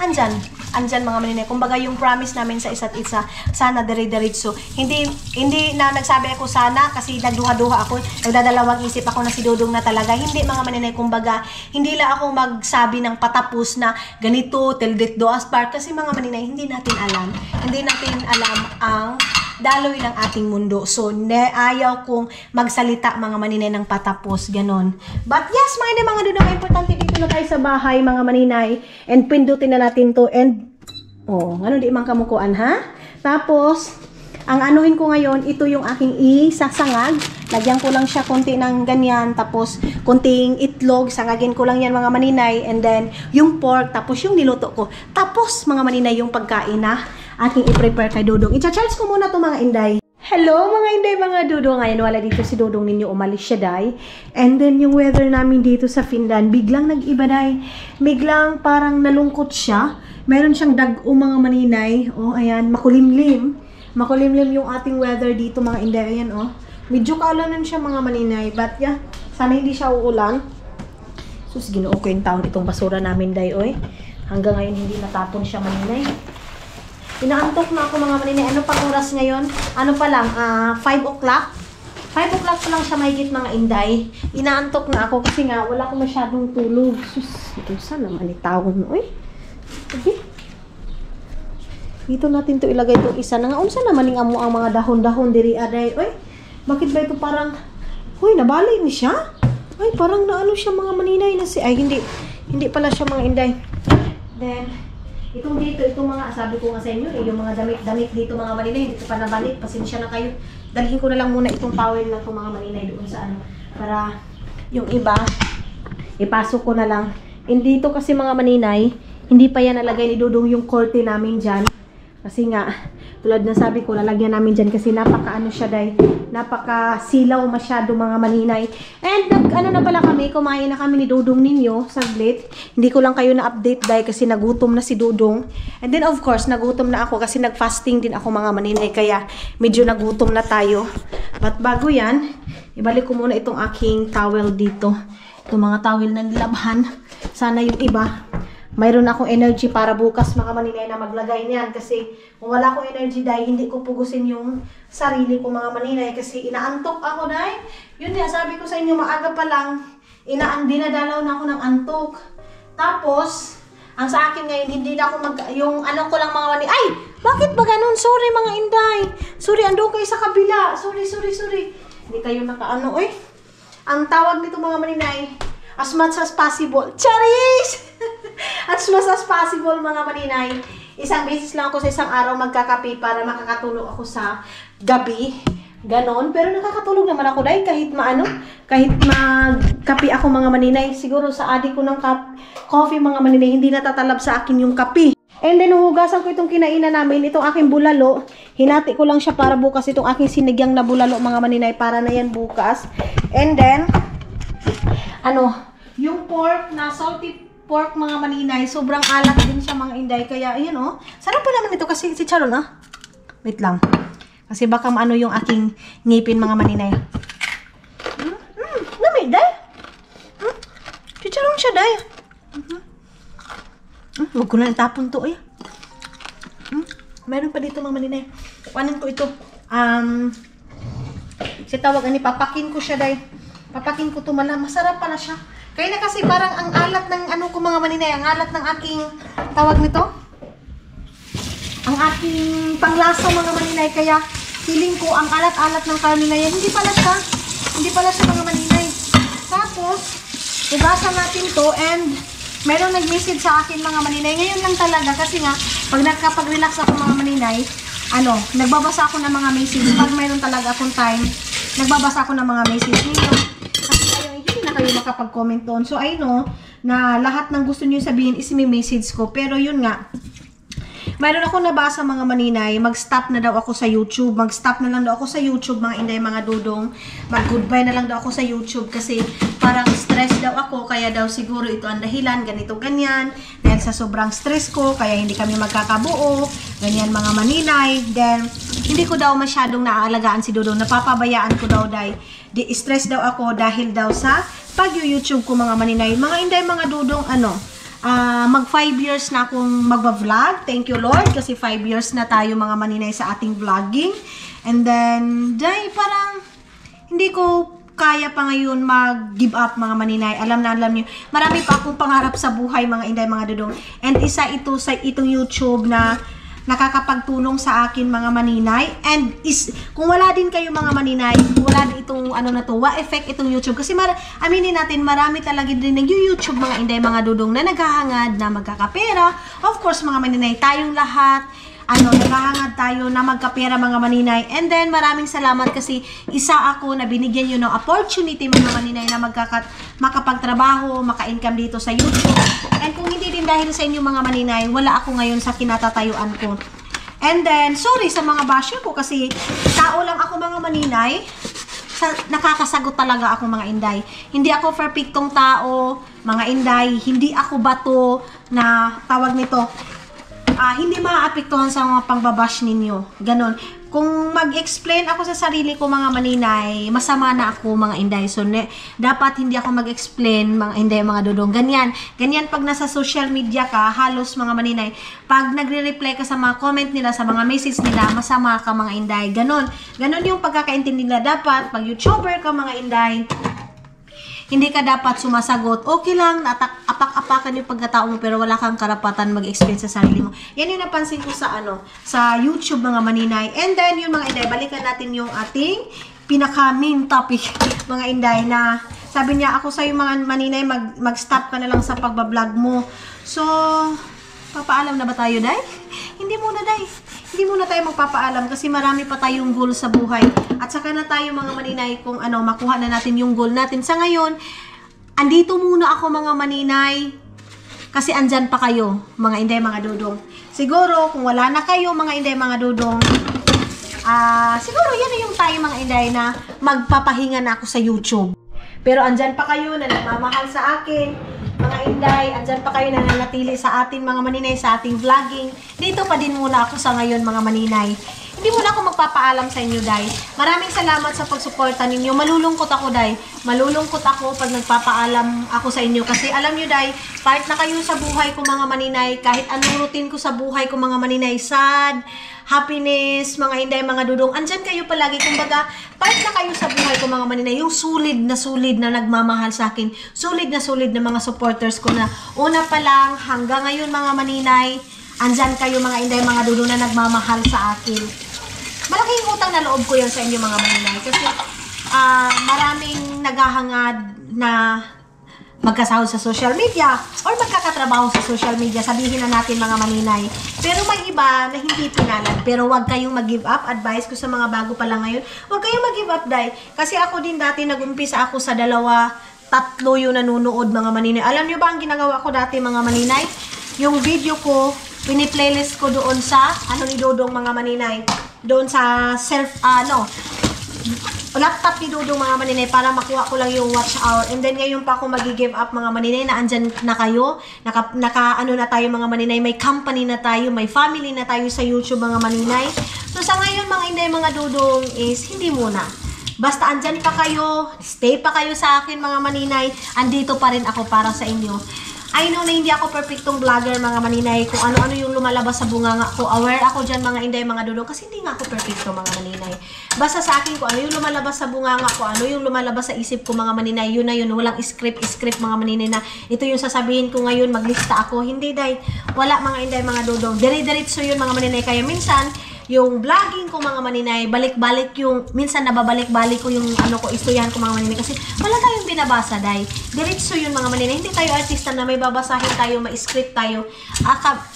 andyan mga maninay. Kumbaga yung promise namin sa isa't isa, sana dire-diretso. Hindi na nagsabi ako sana kasi nagduha-duha ako, nagdadalawang isip ako na si Dodong na talaga. Hindi mga maninay, kumbaga hindi lang ako magsabi ng patapos na ganito, till death do us part. Kasi mga maninay, hindi natin alam ang daloy ng ating mundo. So, ayaw kong magsalita mga maninay ng patapos, ganon. But yes, mga dudong, importante dito na tayo sa bahay, mga maninay. And pindutin na natin to. And, ano di mang kamukuan, ha? Tapos, ang anuhin ko ngayon, ito yung aking isasangag. Lagyan ko lang siya konti ng ganyan. Tapos, konting itlog. Sangagin ko lang yan mga maninay. And then, yung pork. Tapos, yung niluto ko. Tapos, mga maninay, yung pagkain na aking i-prepare kay Dudong. I-charge ko muna to mga inday. Hello mga inday, mga Dudong. Ngayon, wala dito si Dudong ninyo. Umalis siya, day. And then, yung weather namin dito sa Finland, biglang nag-iba, day. Biglang parang nalungkot siya. Meron siyang dag-o mga maninay. Ayan, makulimlim. Makulimlim yung ating weather dito mga inday. Ayan medyo kaulanan siya mga maninay. But yeah, sana hindi siya uulan. Sus, ginoo ko yung taon itong basura namin day. Hanggang ngayon hindi natapon siya maninay. Inaantok na ako mga maninay. Ano pang oras ngayon? Ano pa lang? 5 o'clock? 5 o'clock pa lang siya mahigit mga inday. Inaantok na ako kasi nga wala ko masyadong tulog. Sus, ito saan naman itawon mo okay. Dito natin to ilagay itong isa na nga. Unsa naman yung amo ang mga dahon-dahon diri aday. Bakit ba ito parang nabali ni siya? Parang naano siya mga maninay na si hindi pala siya mga inday. Then itong dito, itong mga sabi ko nga sa inyo, yung mga damit dito mga maninay, hindi ko pa nabalik. Pasensya na kayo. Dalhin ko na lang muna itong towel na itong mga maninay doon sa para yung iba ipasok ko na lang. And dito kasi mga maninay, hindi pa yan nalagay ni Dudong yung curtain namin dyan. Kasi nga, tulad na sabi ko, lalagyan namin dyan kasi napaka napaka-silaw masyado mga maninay. And na pala kami, kumain na kami ni Dudong ninyo, saglit. Hindi ko lang kayo na-update dahil kasi nagutom na si Dudong. And then of course, nagutom na ako kasi nag-fasting din ako mga maninay, kaya medyo nagutom na tayo. But bago yan, ibalik ko muna itong aking towel dito. Itong mga towel na nilabhan. Sana yung iba mayroon akong energy para bukas mga maninay na maglagay niyan. Kasi kung wala akong energy dahil hindi ko pugusin yung sarili ko mga maninay. Kasi inaantok ako dahil. Yun nga, sabi ko sa inyo, maaga pa lang, dinadalaw na ako ng antok. Tapos, ang sa akin ngayon, hindi na ako yung ano ko lang mga maninay. Ay! Bakit ba ganun? Sorry mga inday. Sorry, andun kayo sa kabila. Sorry. Hindi kayo nakaano, Ang tawag nito mga maninay, as much as possible. Charis! As much as possible mga maninay. Isang beses lang ako sa isang araw magkakape para makakatulog ako sa gabi. Ganon. Pero nakakatulog naman ako dahil kahit magkape ako mga maninay. Siguro sa adik ko ng coffee mga maninay, hindi natatalab sa akin yung kape. And then hugasan ko itong kinainan namin, itong aking bulalo. Hinati ko lang siya para bukas itong aking sinigyang na bulalo mga maninay, para na yan bukas. And then yung pork na salty pork mga maninay, sobrang alat din siya mga inday. Kaya ayan sarap pa naman ito kasi si Charon wait lang. Kasi baka maano yung aking ngipin mga maninay. Lamig day. Si Charon siya day. Huwag ko na itapon to Meron pa dito mga maninay. Kuanin ko ito. Si tawag papakin ko siya day. Papakin ko to masarap pala siya. Kaya na kasi parang ang alat ng ko mga maninay, ang alat ng aking tawag nito. Ang aking panglasa mga maninay, kaya feeling ko ang alat-alat ng karne na yan. Hindi pala siya mga maninay. Tapos, ibasa natin to and meron nag-message sa akin mga maninay. Ngayon lang talaga kasi nga, pag nagkapag-relax ako mga maninay, nagbabasa ako ng mga message. Pag meron talaga akong time, nagbabasa ako ng mga message ninyo. Kayo makapag-comment doon. So, I know na lahat ng gusto niyo sabihin is may message ko. Pero yun nga, mayroon ako nabasa mga maninay, mag-stop na daw ako sa YouTube. Mag-stop na lang daw ako sa YouTube, mga inday, mga dudong. Mag-goodbye na lang daw ako sa YouTube kasi parang stress daw ako. Kaya daw siguro ito ang dahilan, ganito, ganyan. Dahil sa sobrang stress ko, kaya hindi kami magkakabuo. Ganyan mga maninay. Then, hindi ko daw masyadong naaalagaan si Dudong. Napapabayaan ko daw dahil stress daw ako dahil daw sa pag-YouTube ko mga maninay. Mga inday, mga dudong, mag 5 years na akong magba-vlog. Thank you Lord kasi 5 years na tayo mga maninay sa ating vlogging. And then, parang hindi ko kaya pa ngayon mag-give up mga maninay. Alam niyo, marami pa akong pangarap sa buhay mga inday, mga dudong. And isa ito sa itong YouTube na nakakapagtulong sa akin mga maninay. And kung wala din kayo mga maninay, wala din itong ano na to, what effect itong YouTube. Kasi aminin natin, marami talaga din ng YouTube mga inday, mga dudong na naghahangad na magkakapera. Of course mga maninay, tayong lahat, naghahangad tayo na magkapera mga maninay. And then maraming salamat kasi isa ako na binigyan nyo ng opportunity mga maninay na makapagtrabaho, maka-income dito sa YouTube. And kung hindi din dahil sa inyo mga maninay, wala ako ngayon sa kinatatayuan ko. And then, sorry sa mga basher ko kasi tao lang ako mga maninay. Nakakasagot talaga ako mga inday. Hindi ako perfectong tao, mga inday. Hindi ako bato na tawag nito. Hindi maaapektuhan sa mga pangbabash ninyo. Ganon. Kung mag-explain ako sa sarili ko mga maninay, masama na ako mga inday. So, dapat hindi ako mag-explain mga inday, mga dudong. Ganyan pag nasa social media ka, halos mga maninay, pag nagre-reply ka sa mga comment nila, sa mga message nila, masama ka mga inday. Ganon yung pagkakaintindi nila. Dapat, pag YouTuber ka mga inday, hindi ka dapat sumasagot. Okay lang, apak-apakan yung pagkatao mo, pero wala kang karapatan mag-explain sa sarili mo. Yan yung napansin ko sa YouTube mga maninay. And then, yun mga inday, balikan natin yung ating pinaka-main topic, mga inday, na sabi niya, ako sa'yo mga maninay, mag-stop ka na lang sa pagbablog mo. So, papaalam na ba tayo, day? Hindi muna, day. Hindi muna tayo magpapaalam kasi marami pa tayong goal sa buhay. At saka na tayo mga maninay kung makuha na natin yung goal natin. Sa ngayon, andito muna ako mga maninay kasi andyan pa kayo, mga inday, mga dudong. Siguro, kung wala na kayo, mga inday, mga dudong, siguro yan na yung tayo mga inday na magpapahinga na ako sa YouTube. Pero andyan pa kayo na nagmamahal sa akin, mga inday, andyan pa kayo na nanatili sa atin mga maninay, sa ating vlogging. Dito pa din muna ako sa ngayon mga maninay. Hindi muna ako magpapaalam sa inyo, day. Maraming salamat sa pagsuporta ninyo. Malulungkot ako, day. Malulungkot ako pag nagpapaalam ako sa inyo. Kasi alam nyo, day, part na kayo sa buhay ko mga maninay. Kahit anong routine ko sa buhay ko mga maninay. Sad, happiness, mga inday, mga dudong. Andyan kayo palagi. Kumbaga, part na kayo sa buhay ko mga maninay. Yung solid na nagmamahal sa akin. Solid na mga supporters ko na una pa lang hanggang ngayon mga maninay. Andyan kayo mga inday, mga dudong na nagmamahal sa akin. Malaking utang na loob ko yan sa inyo mga maninay. Kasi maraming naghahangad na magkasahod sa social media or magkakatrabaho sa social media. Sabihin na natin mga maninay. Pero may iba na hindi pinalad. Pero wag kayong mag-give up. Advice ko sa mga bago pa lang ngayon. Wag kayong mag-give up, day. Kasi ako din dati nag-umpisa ako sa 2, 3 yung nanonood mga maninay. Alam nyo ba ang ginagawa ko dati mga maninay? Yung video ko, pini-playlist ko doon sa ni Dodong mga maninay. Doon sa laptop ni Dodong mga maninay para makuha ko lang yung watch hour. And then ngayon pa ako mag-give up mga maninay na andyan na kayo. Na tayo mga maninay. May company na tayo, may family na tayo sa YouTube mga maninay. So sa ngayon mga inday, mga Dodong is hindi muna. Basta andyan pa kayo, stay pa kayo sa akin mga maninay. Andito pa rin ako para sa inyo. I know na hindi ako perfectong vlogger mga maninay. Kung ano-ano yung lumalabas sa bunganga ko, aware ako dyan mga inday, mga dudong. Kasi hindi nga ako perfecto mga maninay. Basta sa akin kung ano yung lumalabas sa bunganga ko, ano yung lumalabas sa isip ko mga maninay, yun na yun. Walang script mga maninay na ito yung sasabihin ko ngayon, maglista ako. Hindi day. Wala mga inday, mga dudong. Dire-diretso yun mga maninay. Kaya minsan, yung vlogging ko mga maninay, balik-balik yung, minsan nababalik-balik ko yung istoryahan ko mga maninay kasi wala tayong binabasa, day. Diretso yun mga maninay. Hindi tayo artista na may babasahin tayo, may script tayo.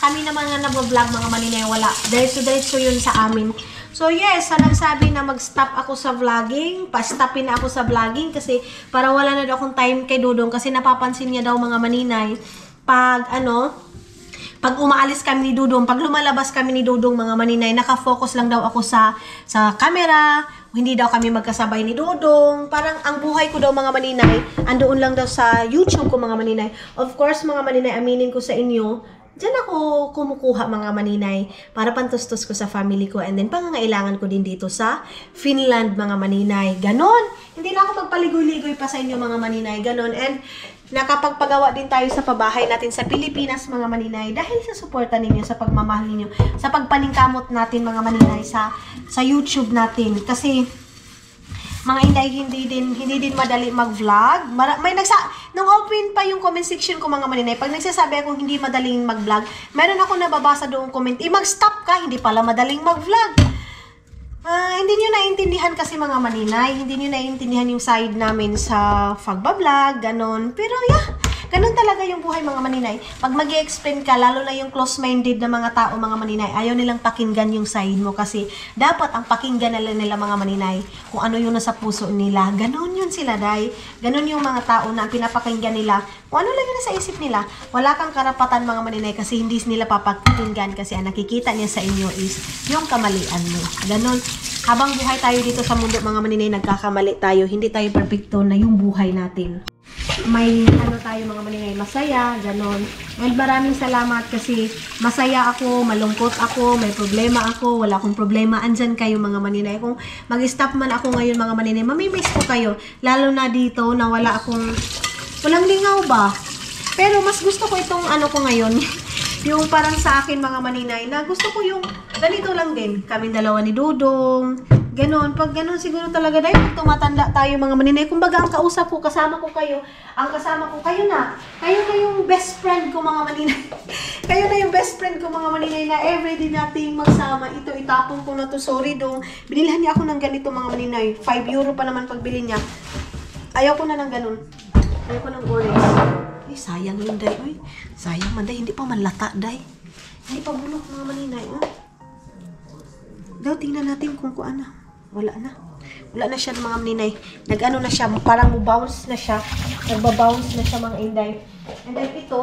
Kami naman nga nag-vlog mga maninay, wala. Diretso yun sa amin. So yes, nagsabi na mag-stop ako sa vlogging, pa-stopin na ako sa vlogging kasi para wala na daw akong time kay Dodong kasi napapansin niya daw mga maninay pag umaalis kami ni Dodong, pag lumalabas kami ni Dodong mga maninay, nakafocus lang daw ako sa camera, hindi daw kami magkasabay ni Dodong. Parang ang buhay ko daw mga maninay, andoon lang daw sa YouTube ko mga maninay. Of course mga maninay, aminin ko sa inyo, diyan ako kumukuha mga maninay para pantustos ko sa family ko and then pangangailangan ko din dito sa Finland mga maninay. Ganon. Hindi na ako magpaligoy-ligoy pa sa inyo mga maninay. Ganon. And nakapagpagawa din tayo sa pabahay natin sa Pilipinas mga maninay dahil sa suporta ninyo, sa pagmamahal ninyo, sa pagpaningkamot natin mga maninay sa YouTube natin. Kasi mga inday, hindi din madali mag-vlog. Nung open pa yung comment section ko mga maninay, pag nagsasabi akong hindi madaling mag-vlog, meron ako nababasa doong comment, mag-stop ka, hindi pala madaling mag-vlog. Hindi nyo naiintindihan kasi mga maninay, hindi nyo naiintindihan yung side namin sa pagbablog, ganon. Pero yeah, ganon talaga yung buhay mga maninay. Pag mag-i-explain ka, lalo na yung close-minded na mga tao mga maninay, ayaw nilang pakinggan yung side mo kasi dapat ang pakinggan nila mga maninay kung ano yung nasa puso nila. Ganon yun sila, day. Ganon yung mga tao na pinapakinggan nila. Kung ano lang yun sa isip nila, wala kang karapatan mga maninay kasi hindi nila papakinggan kasi ang nakikita niya sa inyo is yung kamalian mo. Ganon. Habang buhay tayo dito sa mundo mga maninay, nagkakamali tayo. Hindi tayo perfecto na yung buhay natin. May tayo mga maninay, masaya, ganon. And maraming salamat kasi masaya ako, malungkot ako, may problema ako, wala akong problema. Andyan kayo mga maninay. Kung mag-stop man ako ngayon mga maninay, mamimiss ko kayo. Lalo na dito na walang lingaw ba? Pero mas gusto ko itong ko ngayon. Yung parang sa akin mga maninay na gusto ko yung ganito lang din. Kaming dalawa ni Dudong. Ganon. Pag ganon siguro talaga dahil pag tumatanda tayo mga maninay. Kumbaga ang kausap ko, kasama ko kayo. Ang kasama ko, kayo na. Kayo na yung best friend ko mga maninay. Kayo na yung best friend ko mga maninay na everyday nating magsama. Ito, itapon ko na to. Sorry Dong. Binilhan niya ako ng ganito mga maninay. 5 euro pa naman pagbili niya. Ayaw ko na ng ganon. Ayaw ko ng orange. Ay, sayang yun, day. Ay, sayang man, day. Hindi pa manlata, day. Hindi pa bulok, mga maninay. Daw, tingnan natin kung kuan na. Wala na. Wala na siya, mga maninay. Nag-ano na siya, parang bounce na siya. Nagba-bounce na siya, mga inday. And then, ito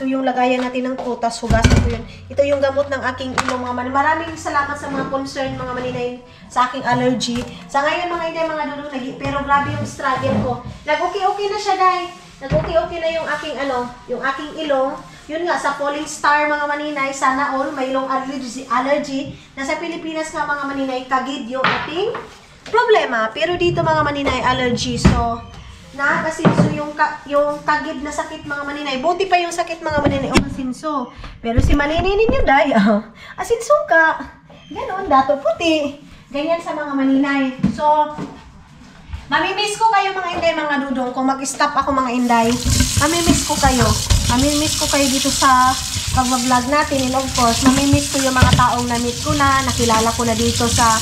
yung lagayan natin ng prutas. Hugasan ko yun. Ito yung gamot ng aking ilong, mga maninay. Maraming salamat sa mga concern, mga maninay, sa aking allergy. Sa ngayon, mga inday, mga dudong, pero grabe yung struggle ko. Nag-okay-okay na siya, day. Nag-okay-okay na yung aking yung aking ilong. Yun nga, sa Falling Star mga maninay, sana all may ilong allergy. Nasa Pilipinas nga mga maninay, kagid yung ating problema. Pero dito mga maninay, allergy. So, nakasinso yung kagid na sakit mga maninay. Buti pa yung sakit mga maninay, asinso. Pero si malinay ninyo, day, asinso ka. Ganon, dato puti. Ganyan sa mga maninay. So, mamimiss ko kayo mga inday, mga dudong. Kung mag-stop ako mga inday, mamimiss ko kayo. Mamimiss ko kayo dito sa pag-vlog natin. And of course, mamimiss ko yung mga taong na-meet ko na, nakilala ko na dito sa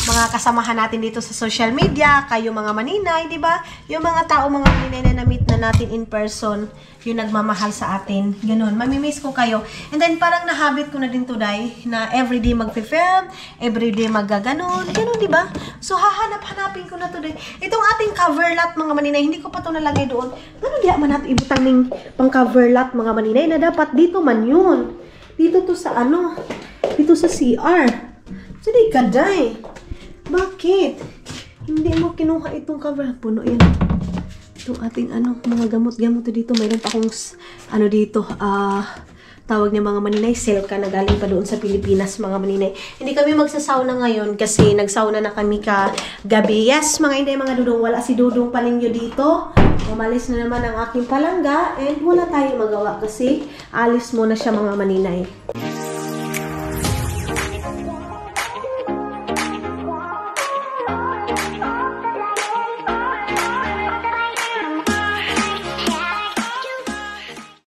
mga kasamahan natin dito sa social media. Kayo mga maninay, di ba? Yung mga tao, mga maninay na na-meet na natin in person, yung nagmamahal sa atin. Ganun, mamimiss ko kayo. And then parang nahabit ko na din today na everyday mag-film, everyday mag-ganon. Ganun, di ba? So hahanap-hanapin ko na today. Itong ating coverlat mga maninay, hindi ko pa ito nalagay doon. Ganun, di man natin ibutang ng pang coverlat mga maninay na dapat dito man yun. Dito to sa dito sa CR. So di kaday. Bakit? Hindi mo kinuha itong cover. Puno yan. Itong ating mga gamot-gamot dito. Mayroon pa akong dito. Tawag niya mga maninay. Selka na galing pa doon sa Pilipinas mga maninay. Hindi kami magsasauna ngayon kasi nagsauna na kami gabi. Yes, mga inday, mga dudong. Wala si Dudong Palingyo dito. Umalis na naman ang aking palangga. And wala tayong magawa kasi alis muna siya mga maninay.